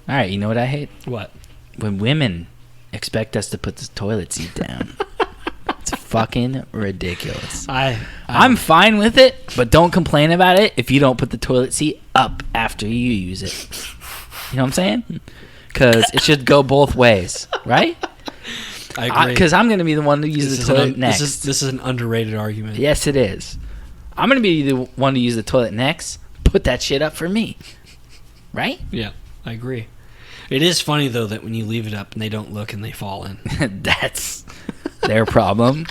All right, you know what I hate? What? When women expect us to put the toilet seat down. It's fucking ridiculous. I'm fine with it, but don't complain about it if you don't put the toilet seat up after you use it. You know what I'm saying? Because it should go both ways, right? I agree. Because I'm going to be the one to use the toilet next. This is an underrated argument. Yes, it is. I'm going to be the one to use the toilet next. Put that shit up for me. Right? Yeah, I agree. It is funny, though, that when you leave it up and they don't look and they fall in. That's their problem.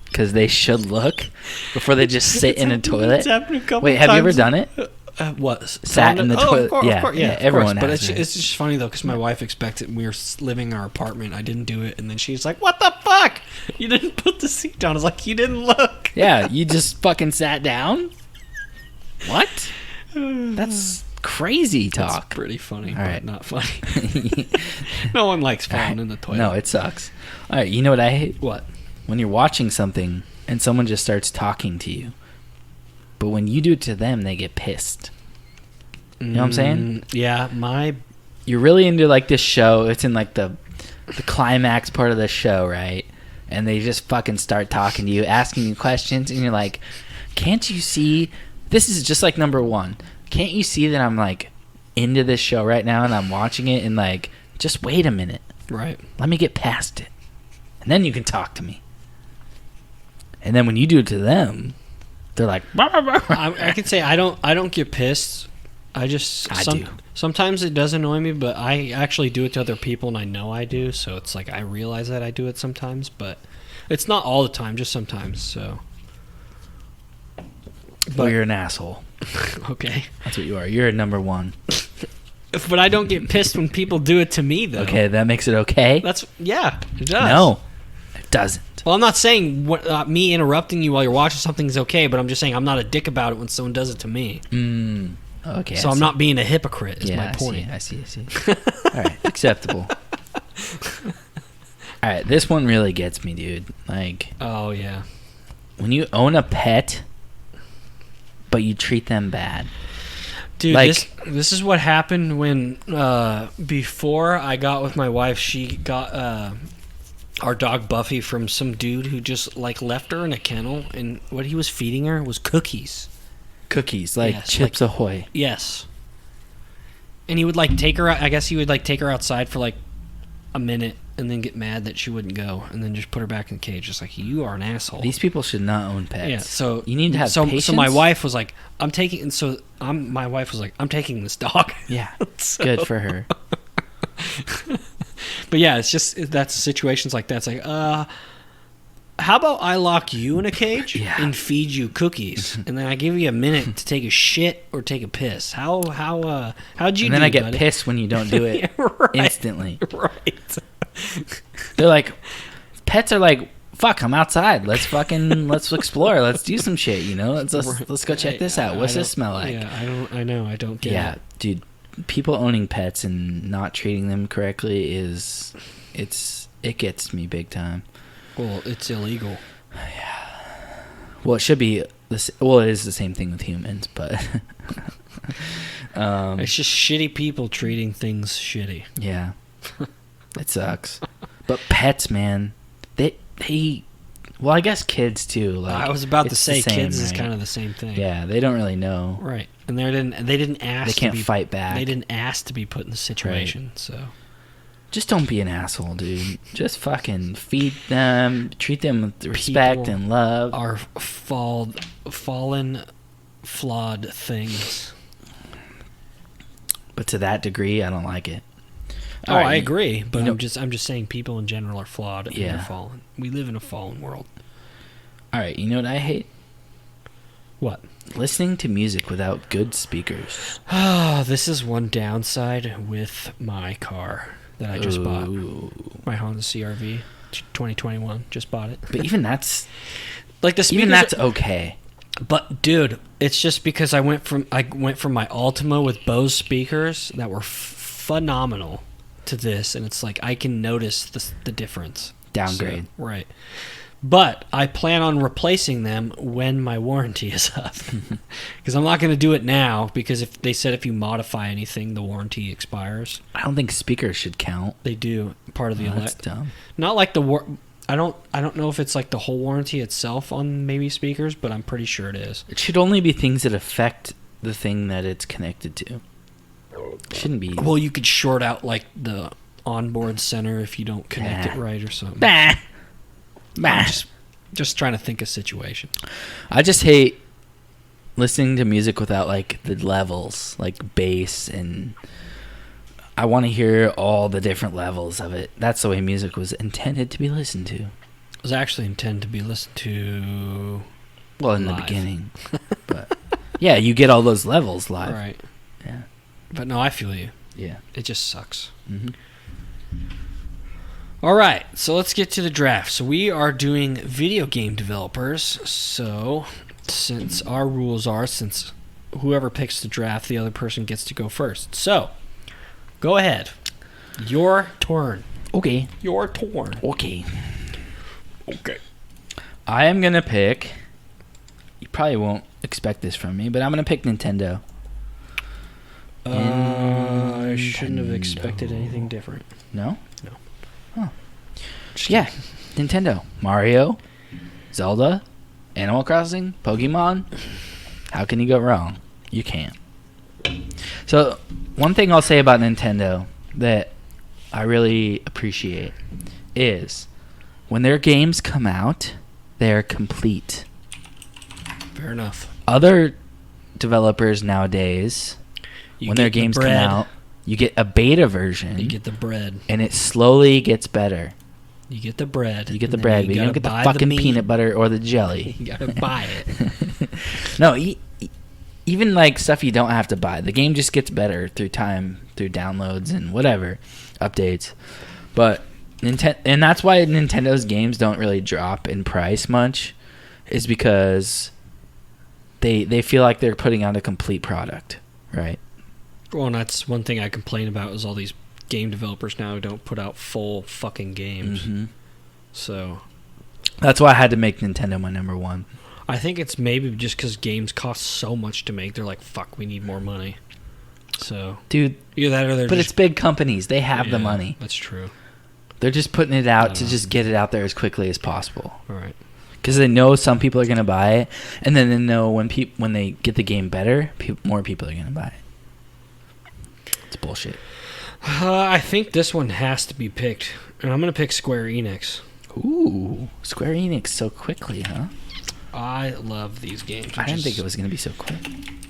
Because they should look before they just sit in a toilet. Wait, have you ever done it? What? Sat in the toilet? Of course, yeah, everyone But has. it's just funny, though, because my wife expected we were living in our apartment. I didn't do it. And then she's like, what the fuck? You didn't put the seat down. I was like, you didn't look. Yeah, you just fucking sat down? What? That's crazy talk. That's pretty funny, all but right. Not funny. No one likes falling in the toilet. No, it sucks. All right, you know what I hate? What? When you're watching something and someone just starts talking to you, but when you do it to them, they get pissed. You know what I'm saying? Yeah, You're really into like this show. It's in like the climax part of the show, right? And they just fucking start talking to you, asking you questions, and you're like, can't you see? This is just like number one. Can't you see that I'm like into this show right now and I'm watching it and like, just wait a minute. Right. Let me get past it. And then you can talk to me. And then when you do it to them, they're like, I can say I don't get pissed. I do. Sometimes it does annoy me, but I actually do it to other people and I know I do, so it's like I realize that I do it sometimes, but it's not all the time, just sometimes, so. Well, you're an asshole. Okay. That's what you are. You're a number one. But I don't get pissed when people do it to me, though. Okay, that makes it okay? Yeah, it does. No, it doesn't. Well, I'm not saying me interrupting you while you're watching something is okay, but I'm just saying I'm not a dick about it when someone does it to me. Okay. So I'm not being a hypocrite, is my point. I see. All right, acceptable. All right, this one really gets me, dude. Like, oh, yeah. When you own a pet, but you treat them bad. Dude, like, this is what happened when, before I got with my wife, she got our dog Buffy from some dude who just, like, left her in a kennel, and what he was feeding her was cookies. Cookies, like yes, Chips Ahoy. Yes. And he would, like, take her, I guess he would, like, take her outside for, like, a minute and then get mad that she wouldn't go and then just put her back in the cage. Just like, you are an asshole. These people should not own pets. Yeah, so you need to have patience. So my wife was like, I'm taking this dog. Yeah, good for her. But yeah, it's just, that's situations like that. It's like, how about I lock you in a cage and feed you cookies, and then I give you a minute to take a shit or take a piss? How'd you do? And then I get buddy? pissed when you don't do it instantly. Right. They're like, pets are like, fuck, I'm outside. Let's explore. Let's do some shit. You know, let's go check this out. What's this smell like? Yeah, I know. I don't get it. Yeah, dude. People owning pets and not treating them correctly it gets me big time. Well, it's illegal. Yeah. Well, it should be. Well, it is the same thing with humans, but it's just shitty people treating things shitty. Yeah, it sucks. But pets, man, they Well, I guess kids too. Like I was about to it's say the same, kids is right? kind of the same thing. Yeah, they don't really know. Right. And they didn't ask They can't to be, fight back. They didn't ask to be put in the situation, so Just don't be an asshole, dude. Just fucking feed them, treat them with respect People and love. are fallen, flawed things. But to that degree, I don't like it. Oh, All right, I agree, but you know- I'm just saying people in general are flawed and they're fallen. We live in a fallen world. All right, you know what I hate? What? Listening to music without good speakers. Ah, this is one downside with my car that I just bought. Ooh. My Honda CRV 2021. Just bought it. But even that's Like the speakers even that's okay. But dude, it's just because I went from my Altima with Bose speakers that were phenomenal to this, and it's like I can notice the difference. Downgrade. So, right. But I plan on replacing them when my warranty is up. Because I'm not going to do it now, because if they said if you modify anything, the warranty expires. I don't think speakers should count. They do, part of the That's dumb. Not like the I don't know if it's like the whole warranty itself on maybe speakers, but I'm pretty sure it is. It should only be things that affect the thing that it's connected to. It shouldn't be. Well, you could short out like the onboard center if you don't connect it right or something. Bah. Bah. I'm just trying to think of situation. I just hate listening to music without like the levels, like bass, and I want to hear all the different levels of it. That's the way music was intended to be listened to. It was actually intended to be listened to. Well, in live. the beginning, but yeah, you get all those levels live. Right. Yeah. But no, I feel you. Yeah. It just sucks. Mm-hmm. All right, so let's get to the draft. So we are doing video game developers. So since our rules are, since whoever picks the draft, the other person gets to go first. So go ahead. Your turn. Okay. Your turn. Okay. Okay. I am gonna pick. You probably won't expect this from me, but I'm gonna pick Nintendo. I shouldn't have expected anything different. No? No. Huh. Yeah, Nintendo. Mario, Zelda, Animal Crossing, Pokemon. How can you go wrong? You can't. So, one thing I'll say about Nintendo that I really appreciate is when their games come out, they're complete. Fair enough. Other developers nowadays, You when their get the games come bread. out, you get a beta version. You get the bread. and it slowly gets better. You get the bread. You get the and then bread, but you don't gotta get the buy fucking meat. peanut butter or the jelly. You gotta buy it. No, even like stuff you don't have to buy. The game just gets better through time, through downloads and whatever updates. But and that's why Nintendo's games don't really drop in price much, is because they feel like they're putting out a complete product, right? Well, and that's one thing I complain about is all these game developers now who don't put out full fucking games. Mm-hmm. So That's why I had to make Nintendo my number one. I think it's maybe just because games cost so much to make. They're like, fuck, we need more money. So Dude, either that or they're but just, it's big companies. They have the Yeah, money. That's true. They're just putting it out I to don't know. just get it out there as quickly as possible. All right. Because they know some people are going to buy it, and then they know when they get the game better, more people are going to buy it. It's bullshit. I think this one has to be picked, and I'm gonna pick Square Enix. Ooh, Square Enix so quickly, huh? I love these games. I didn't think it was going to be so quick.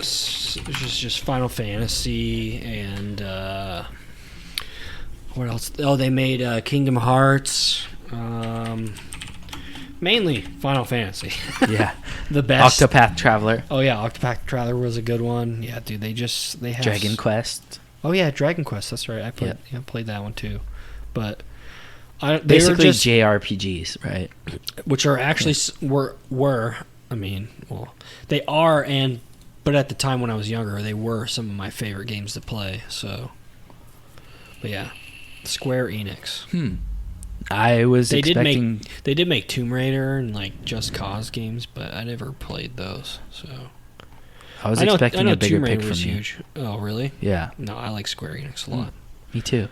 It's just Final Fantasy and what else? Oh, they made Kingdom Hearts. Mainly Final Fantasy. Yeah. The best. Octopath Traveler. Oh yeah, Octopath Traveler was a good one. Yeah, dude, they have Dragon Quest. Oh yeah, Dragon Quest. That's right. I played that one too, but they Basically were just, JRPGs, right? which are actually were. I mean, well, they are, but at the time when I was younger, they were some of my favorite games to play. So, but yeah, Square Enix. I was They expecting... did make Tomb Raider and like Just Cause games, but I never played those. So I was expecting a bigger Tomb pick Raider from was you. huge. Oh really? Yeah. No, I like Square Enix a lot. Me too.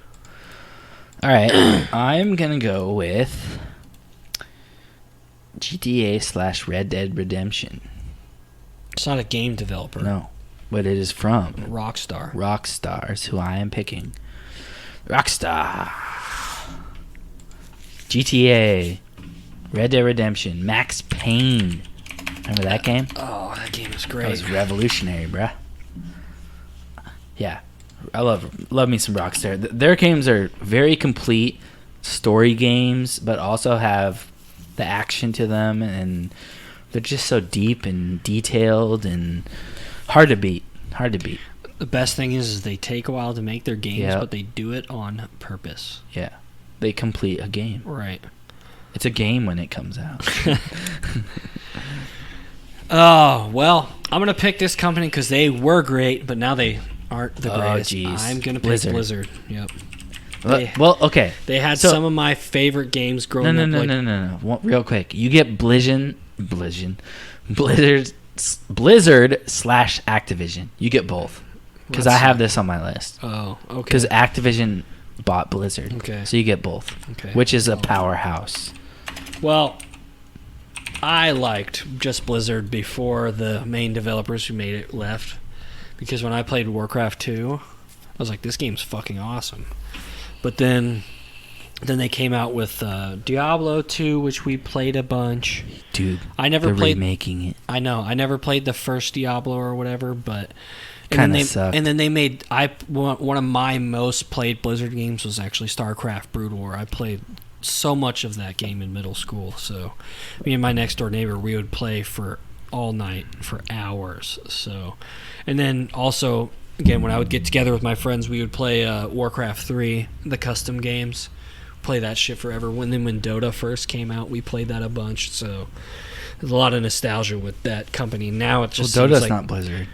All right. I'm going to go with GTA / Red Dead Redemption. It's not a game developer. No, but it is from Rockstar. Rockstar is who I am picking. Rockstar. GTA, Red Dead Redemption, Max Payne. Remember that game? Oh, that game was great. That was revolutionary, bruh. Yeah, I love me some Rockstar. Their games are very complete story games, but also have the action to them, and they're just so deep and detailed and hard to beat. The best thing is they take a while to make their games, but they do it on purpose. Yeah, they complete a game. Right. It's a game when it comes out. Oh, well, I'm going to pick this company because they were great, but now they aren't the greatest. Geez. I'm going to pick Blizzard. Yep. Well, okay. They had some of my favorite games growing up. No. Real quick. You get Blizzard / Activision. You get both. Because I have this on my list. Oh, okay. Because Activision bought Blizzard. Okay. So you get both. Okay. Which is a powerhouse. Well, I liked just Blizzard before the main developers who made it left. Because when I played Warcraft 2, I was like, this game's fucking awesome. But then they came out with Diablo 2, which we played a bunch. Dude, I never played remaking it. I know. I never played the first Diablo or whatever, but kind of sucked. And then they made one of my most played Blizzard games was actually StarCraft Brood War. I played so much of that game in middle school. So me and my next door neighbor, we would play for all night for hours. So, and then also again when I would get together with my friends, we would play Warcraft 3, the custom games. Play that shit forever. When Dota first came out, we played that a bunch. So there's a lot of nostalgia with that company. Now it just Dota's seems like, not Blizzard.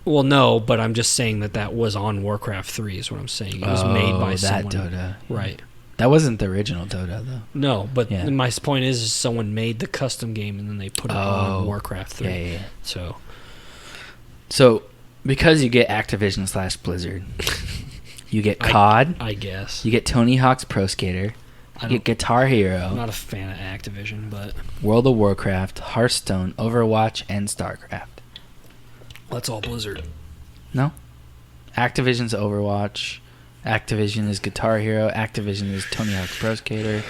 Well, no, but I'm just saying that was on Warcraft 3 is what I'm saying. It was made by someone. Dota. Right. That wasn't the original Dota, though. No, but my point is someone made the custom game and then they put it on Warcraft 3. Yeah. So because you get Activision / Blizzard, you get COD. I guess. You get Tony Hawk's Pro Skater. You get Guitar Hero. I'm not a fan of Activision, but World of Warcraft, Hearthstone, Overwatch, and StarCraft. That's all Blizzard. No. Activision's Overwatch. Activision is Guitar Hero. Activision is Tony Hawk's Pro Skater.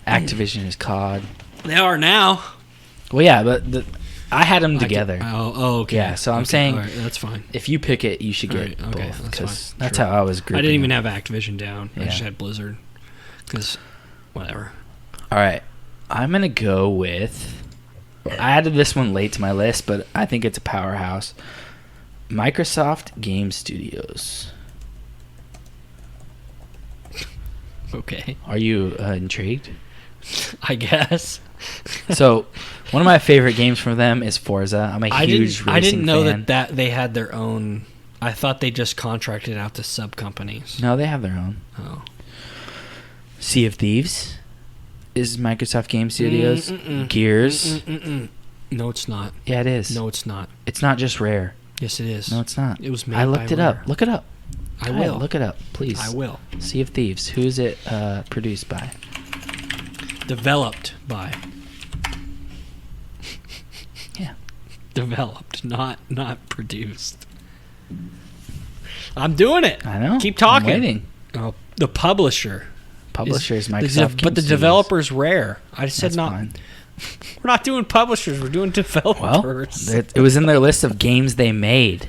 Activision is COD. They are now. Well, yeah, but I had them together. Okay. Yeah, so I'm saying all right, that's fine. If you pick it, you should get both. Because that's how I was grouping. I didn't even have Activision down. Yeah. I just had Blizzard. Because, whatever. All right. I'm going to go with... I added this one late to my list, but I think it's a powerhouse. Microsoft Game Studios. Okay. Are you intrigued? I guess. So, one of my favorite games from them is Forza. I'm a huge racing fan. I didn't know that they had their own... I thought they just contracted out to sub-companies. No, they have their own. Oh. Sea of Thieves is Microsoft Game Studios. Gears. No, it's not. Yeah, it is. No, it's not. It's not just Rare. Yes, it is. No, it's not. It was made I looked it Rare. up. Look it up. I will. Look it up, please. I will. Sea of Thieves. Who is it produced by? Developed by. Yeah. Developed, not produced. I'm doing it. I know. Keep talking. I'm waiting. Oh, the publisher. Publisher is Microsoft Game but the Studios. developer's Rare. I said That's not. fine. We're not doing publishers. We're doing developers. Well, it was in their list of games they made.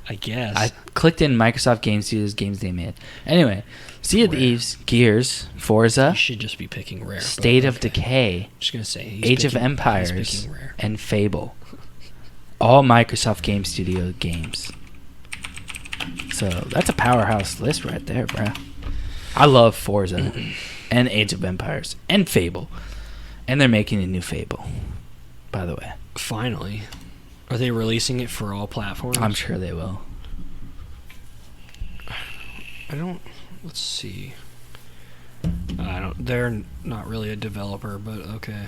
I guess. I clicked in Microsoft Game Studios games they made. Anyway, Sea of Thieves, Gears, Forza. You should just be picking Rare. State of Decay. I'm just gonna say Age of Empires, and Fable. All Microsoft Game Studio games. So that's a powerhouse list right there, bruh. I love Forza and Age of Empires and Fable. And they're making a new Fable, by the way. Finally. Are they releasing it for all platforms? I'm sure they will. Let's see. They're not really a developer, but okay.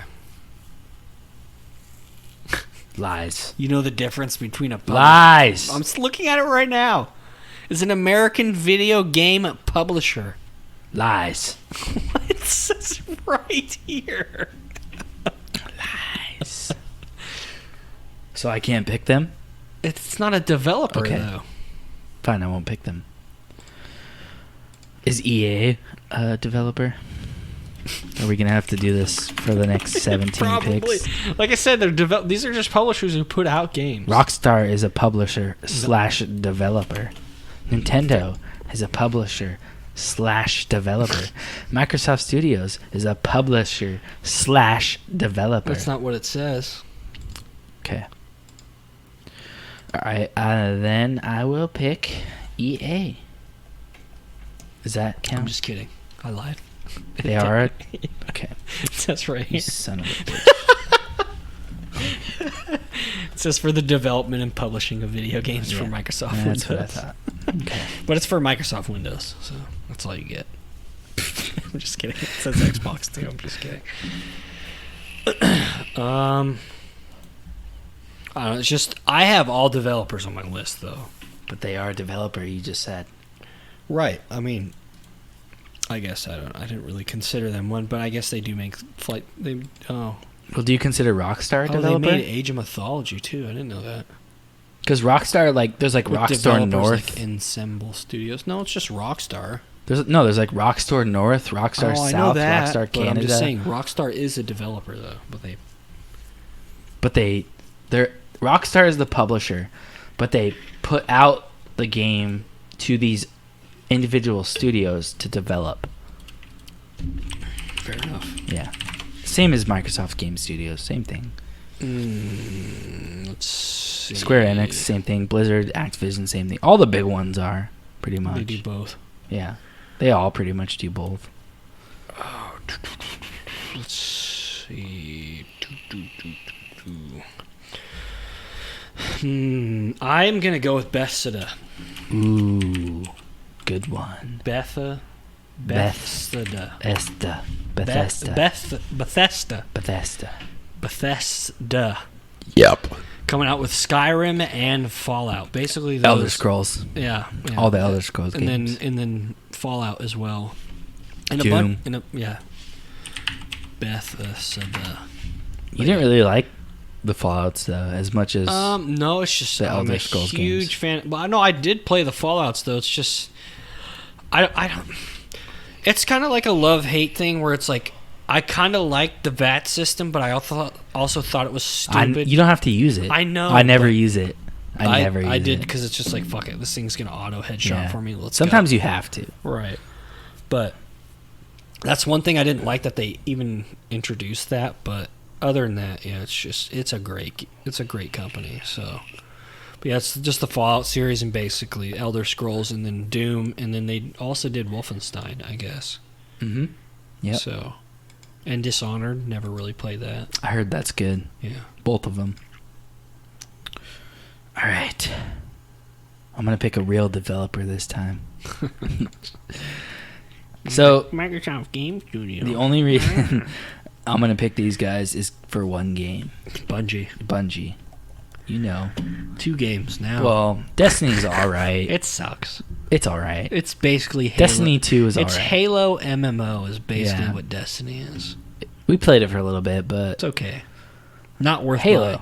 Lies. You know the difference between a publisher? Lies. I'm just looking at it right now. It's an American video game publisher. Lies. It says right here. Nice. So I can't pick them? It's not a developer, though. Fine, I won't pick them. Is EA a developer? Are we going to have to do this for the next 17 Probably. picks? Like I said, these are just publishers who put out games. Rockstar is a publisher / developer. Nintendo is a publisher / developer. Microsoft Studios is a publisher / developer. That's not what it says. Okay. All right. Then I will pick EA. Does that count? I'm just kidding. I lied. They are? Okay. That's right. You son of a bitch. It says for the development and publishing of video games for Microsoft Windows. That's what I thought. Okay. But it's for Microsoft Windows, so that's all you get. I'm just kidding. It says Xbox too. I'm just kidding. I don't know. It's just I have all developers on my list though. But they are a developer, you just said. Right. I mean, I guess I didn't really consider them one, but I guess they do make flight. Well, do you consider Rockstar a developer? They made Age of Mythology too. I didn't know that. Because Rockstar, like, there's like Rockstar North, like Ensemble Studios. No, it's just Rockstar. There's like Rockstar North, Rockstar South, Rockstar Canada. I'm just saying Rockstar is a developer though, but they're Rockstar is the publisher, but they put out the game to these individual studios to develop. Fair enough. Yeah. Same as Microsoft Game Studios, same thing. Let's see. Square Enix, same thing. Blizzard, Activision, same thing. All the big ones are, pretty much. They do both. Yeah. They all pretty much do both. Let's see. I'm going to go with Bethesda. Ooh. Good one. Bethesda. Bethesda. Yep. Coming out with Skyrim and Fallout. Basically those, Elder Scrolls. Yeah. All the Elder Scrolls and games. then Fallout as well. And Doom. Bethesda. You didn't really like the Fallouts though, as much as no, it's just the I'm Elder a Scrolls huge games. fan. Well, no, I did play the Fallouts though. It's just I don't. It's kind of like a love-hate thing where it's like I kind of liked the VAT system, but I also thought it was stupid. You don't have to use it. I know. I never use it. I did because it's just like fuck it. This thing's gonna auto headshot for me. Sometimes you have to. Right, but that's one thing I didn't like that they even introduced that. But other than that, yeah, it's a great company. So. Yeah, it's just the Fallout series and basically Elder Scrolls and then Doom, and then they also did Wolfenstein, I guess. Mm-hmm. Yeah. So, and Dishonored, never really played that. I heard that's good. Yeah. Both of them. All right. I'm going to pick a real developer this time. So, Microsoft Game Studio. The only reason I'm going to pick these guys is for one game. Bungie. You know. 2 games now. Well, Destiny's alright. It sucks. It's alright. It's basically Halo. Destiny 2 is alright. It's Halo MMO is basically what Destiny is. We played it for a little bit, but... It's okay. Not worth Halo. buying.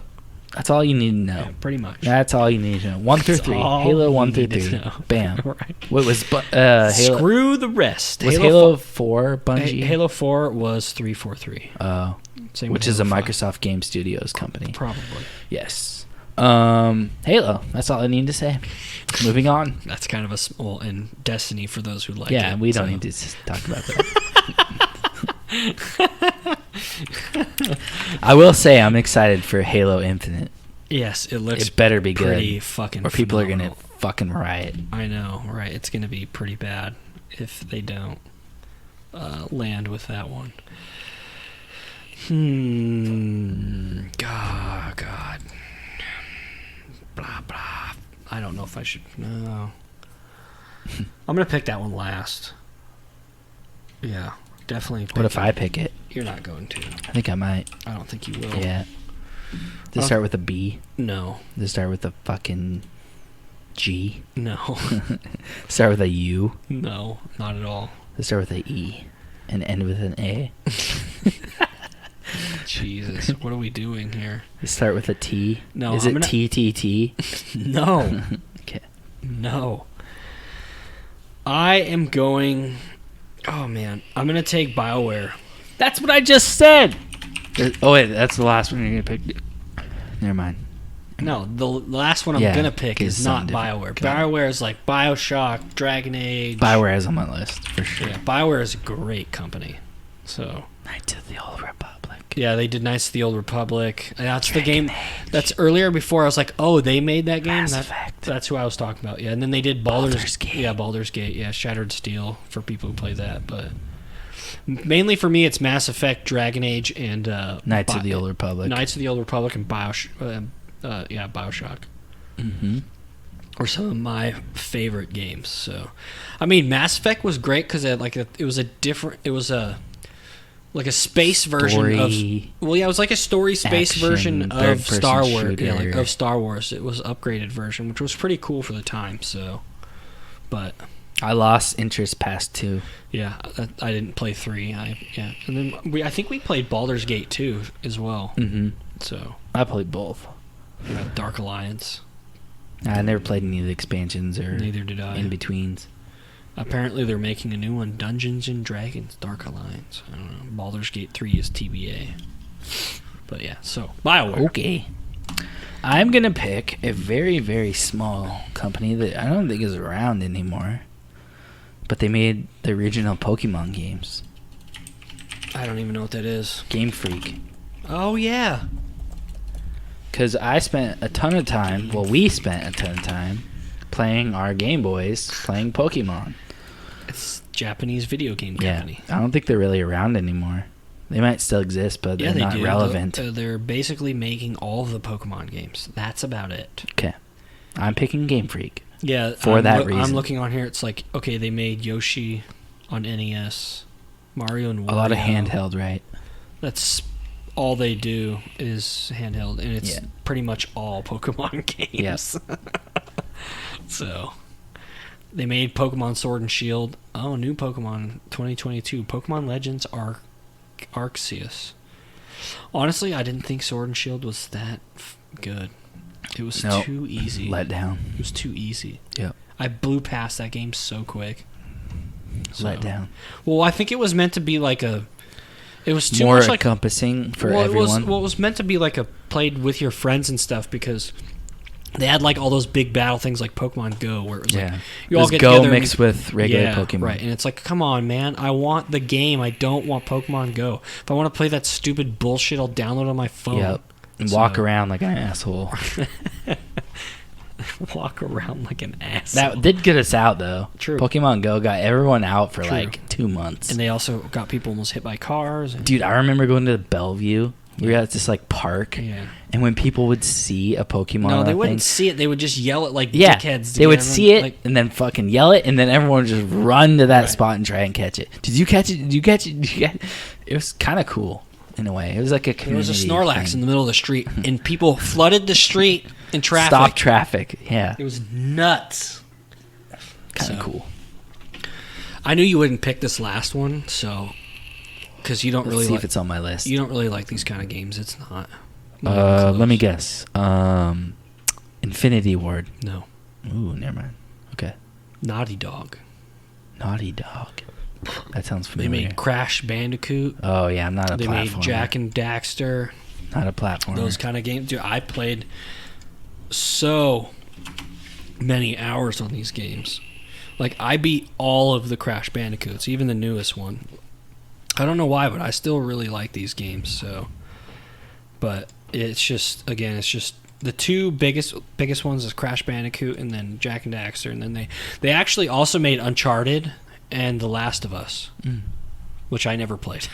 That's all you need to know. Yeah, pretty much. That's all you need to know. 1 through 3. Halo 1 through 3. Bam. Right. What was Halo? Screw the rest. Was Halo 4 Bungie? Halo 4 was 343. Oh. Which is a Microsoft Game Studios company. Probably. Yes. Halo. That's all I need to say. Moving on. That's kind of a small and Destiny for those who like it. Yeah, we don't need to talk about that. I will say I'm excited for Halo Infinite. Yes, it looks. It better be pretty good. Fucking. Or people phenomenal. are gonna fucking riot. I know, right? It's gonna be pretty bad if they don't land with that one. God. Blah blah. I don't know if I should. No. I'm gonna pick that one last. Yeah, definitely. What if I pick it? You're not going to. I think I might. I don't think you will. Yeah. Does it start with a B? No. Does it start with a fucking G? No. Start with a U? No, not at all. Does it start with a E and end with an A? Jesus, what are we doing here? You start with a T. No, is it TTT? No. Okay. No. I am going. Oh man, I'm gonna take BioWare. That's what I just said. Oh wait, that's the last one you're gonna pick. Never mind. No, the last one I'm gonna pick is not BioWare. BioWare is like BioShock, Dragon Age. BioWare is on my list for sure. Yeah, BioWare is a great company. So Knights of the Old Republic. Yeah, they did Knights of the Old Republic. That's Dragon the game. Age. That's earlier before I was like, oh, they made that game. That's who I was talking about. Yeah, and then they did Baldur's Gate. Yeah, Baldur's Gate. Yeah, Shattered Steel for people who play that. But mainly for me, it's Mass Effect, Dragon Age, and Knights of the Old Republic. Knights of the Old Republic and BioShock. Mm-hmm. Or some of my favorite games. So, I mean, Mass Effect was great because it was like a space version of. Well, yeah, it was like a story space version of Star Wars. Yeah, like of Star Wars. It was an upgraded version, which was pretty cool for the time. So, but I lost interest past 2. Yeah, I didn't play 3. And then I think we played Baldur's Gate 2 as well. Mm-hmm. So I played both. Dark Alliance. I never played any of the expansions or neither did I. In betweens. Apparently they're making a new one, Dungeons and Dragons Dark Alliance. I don't know. Baldur's Gate 3 is TBA. But yeah, so BioWare. Okay. I'm going to pick a very, very small company that I don't think is around anymore. But they made the original Pokemon games. I don't even know what that is. Game Freak. Oh, yeah. Because I spent a ton of time, we spent a ton of time playing our Game Boys, playing Pokemon. It's a Japanese video game company. Yeah, I don't think they're really around anymore. They might still exist, but they're not relevant. They're basically making all of the Pokemon games. That's about it. Okay. I'm picking Game Freak. Yeah. For that reason. I'm looking on here. It's like, okay, they made Yoshi on NES, Mario and Wario. A lot of handheld, right? That's all they do is handheld, and it's pretty much all Pokemon games. Yes. So, they made Pokemon Sword and Shield. Oh, new Pokemon 2022. Pokemon Legends Arceus. Honestly, I didn't think Sword and Shield was that good. It was too easy. Let down. It was too easy. Yep. I blew past that game so quick. Let down. Well, I think it was meant to be like a... It was too more much like encompassing for everyone. It was meant to be like a played with your friends and stuff because they had like all those big battle things like Pokemon Go where it was like you all get Go together mixed with regular Pokemon. Right, and it's like, come on, man, I want the game. I don't want Pokemon Go. If I want to play that stupid bullshit, I'll download it on my phone. Yep. And walk around like an asshole. Walk around like an asshole. That did get us out, though. True. Pokemon Go got everyone out for like 2 months. And they also got people almost hit by cars. Dude, I remember going to Bellevue. We were at this like park. Yeah. And when people would see a Pokemon, no, they wouldn't see it. They would just yell it like dickheads. They would see it and then fucking yell it, and then everyone would just run to that spot and try and catch it. Did you catch it? Did you catch it? Did you catch it? It was kind of cool in a way. It was like a community. There was a Snorlax in the middle of the street, and people flooded the street in traffic. Stop traffic. Yeah. It was nuts. Kind of cool. I knew you wouldn't pick this last one, so because you don't really see if it's on my list. You don't really like these kind of games. It's not. Let me guess. Infinity Ward. No. Ooh, never mind. Okay. Naughty Dog. Naughty Dog. That sounds familiar. They made Crash Bandicoot. Oh yeah, I'm not a platformer. They made Jack and Daxter. Not a platformer. Those kind of games. Dude, I played so many hours on these games. Like, I beat all of the Crash Bandicoots, even the newest one. I don't know why, but I still really like these games. So, but it's just, again, it's just the two biggest ones is Crash Bandicoot and then Jack and Daxter, and then they actually also made Uncharted and The Last of Us, which I never played,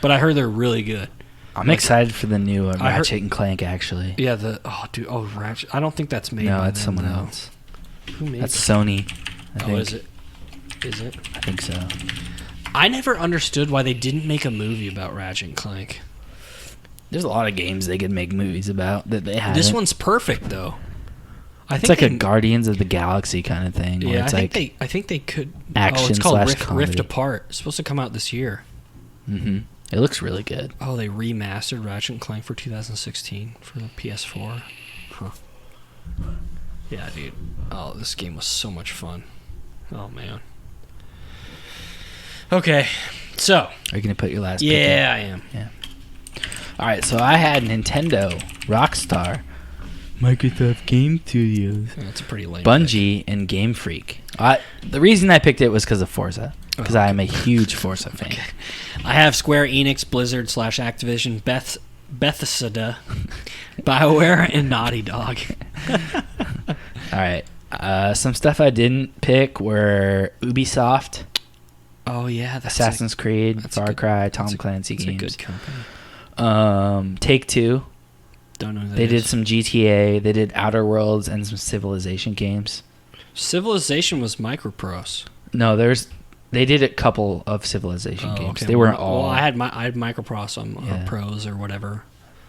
but I heard they're really good. I'm excited for the new Ratchet and Clank, actually. Yeah, Ratchet. I don't think that's made. No, that's someone else. Who made that's Sony. I think. Is it? Is it? I think so. I never understood why they didn't make a movie about Ratchet and Clank. There's a lot of games they could make movies about that they haven't. This one's perfect, though. It's like a Guardians of the Galaxy kind of thing. Yeah, it's I think they could. Action it's called / Rift Apart. It's supposed to come out this year. Mm-hmm. It looks really good. Oh, they remastered Ratchet & Clank for 2016 for the PS4. Huh. Yeah, dude. Oh, this game was so much fun. Oh, man. Okay, so. Are you going to put your last pick Yeah, I am. Yeah. All right, so I had Nintendo, Rockstar, Microsoft Game Studios, That's a pretty lame Bungie, and Game Freak. The reason I picked it was because of Forza, because I am a huge Forza fan. Okay. I have Square Enix, Blizzard / Activision, Bethesda, BioWare, and Naughty Dog. All right. Some stuff I didn't pick were Ubisoft, Oh, yeah. Assassin's Creed, that's a Far good- Cry, Tom Clancy It's a games. good company. Take-Two. Don't know who that They did is. some GTA. They did Outer Worlds and some Civilization games. Civilization was Microprose. No, they did a couple of Civilization games. Okay. They weren't all. Well, I had Microprose on Yeah. Pros or whatever.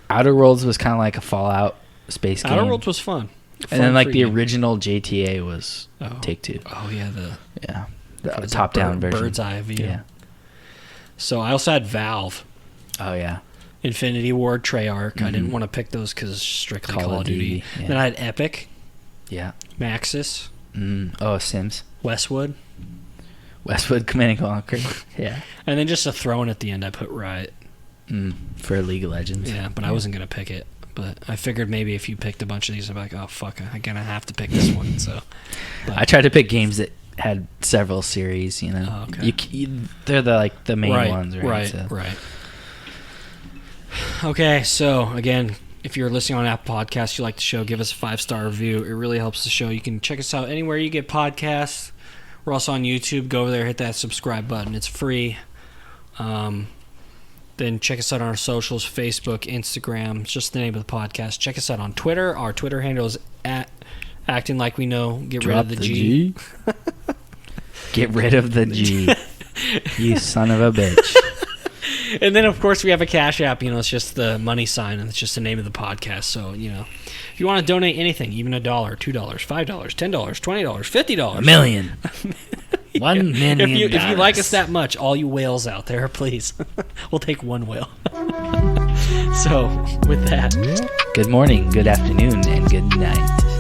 Outer Worlds was kind of like a Fallout space game. Outer Worlds was fun. And then like free the game. original GTA was Oh. Take-Two. Oh yeah, the Top-down version. bird's eye view. Yeah. So I also had Valve, Oh yeah. Infinity Ward, Treyarch. I didn't Mhm. want to pick those because strictly Call Call of of Duty. Duty, yeah. Then I had Epic, Yeah. Maxis, Oh, Sims. Westwood, Westwood Command and Conquer. Yeah. and then just a throw in at the end. I put Riot. For League of Legends. Yeah, but I wasn't gonna pick it. But I figured maybe if you picked a bunch of these, I'd be like, oh fuck, I'm gonna have to pick this one. So I tried to pick games that had several series. You know. Oh, okay. They're the main ones, right? Right. Okay, so again, if you're listening on Apple Podcasts, you like the show, give us a 5-star review. It really helps the show. You can check us out anywhere you get podcasts. We're also on YouTube. Go over there, hit that subscribe button. It's free. Then check us out on our socials, Facebook, Instagram. It's just the name of the podcast. Check us out on Twitter. Our Twitter handle is at Acting Like We Know. Get rid of the G. Get rid of the G. You son of a bitch. And then, of course, we have a Cash App. You know, it's just the money sign, and it's just the name of the podcast. So, you know, if you want to donate anything, even $1, $2, $5, $10, $20, $50. $1 million. $1 million. If you like us that much, all you whales out there, please. We'll take one whale. So, with that. Good morning, good afternoon, and good night.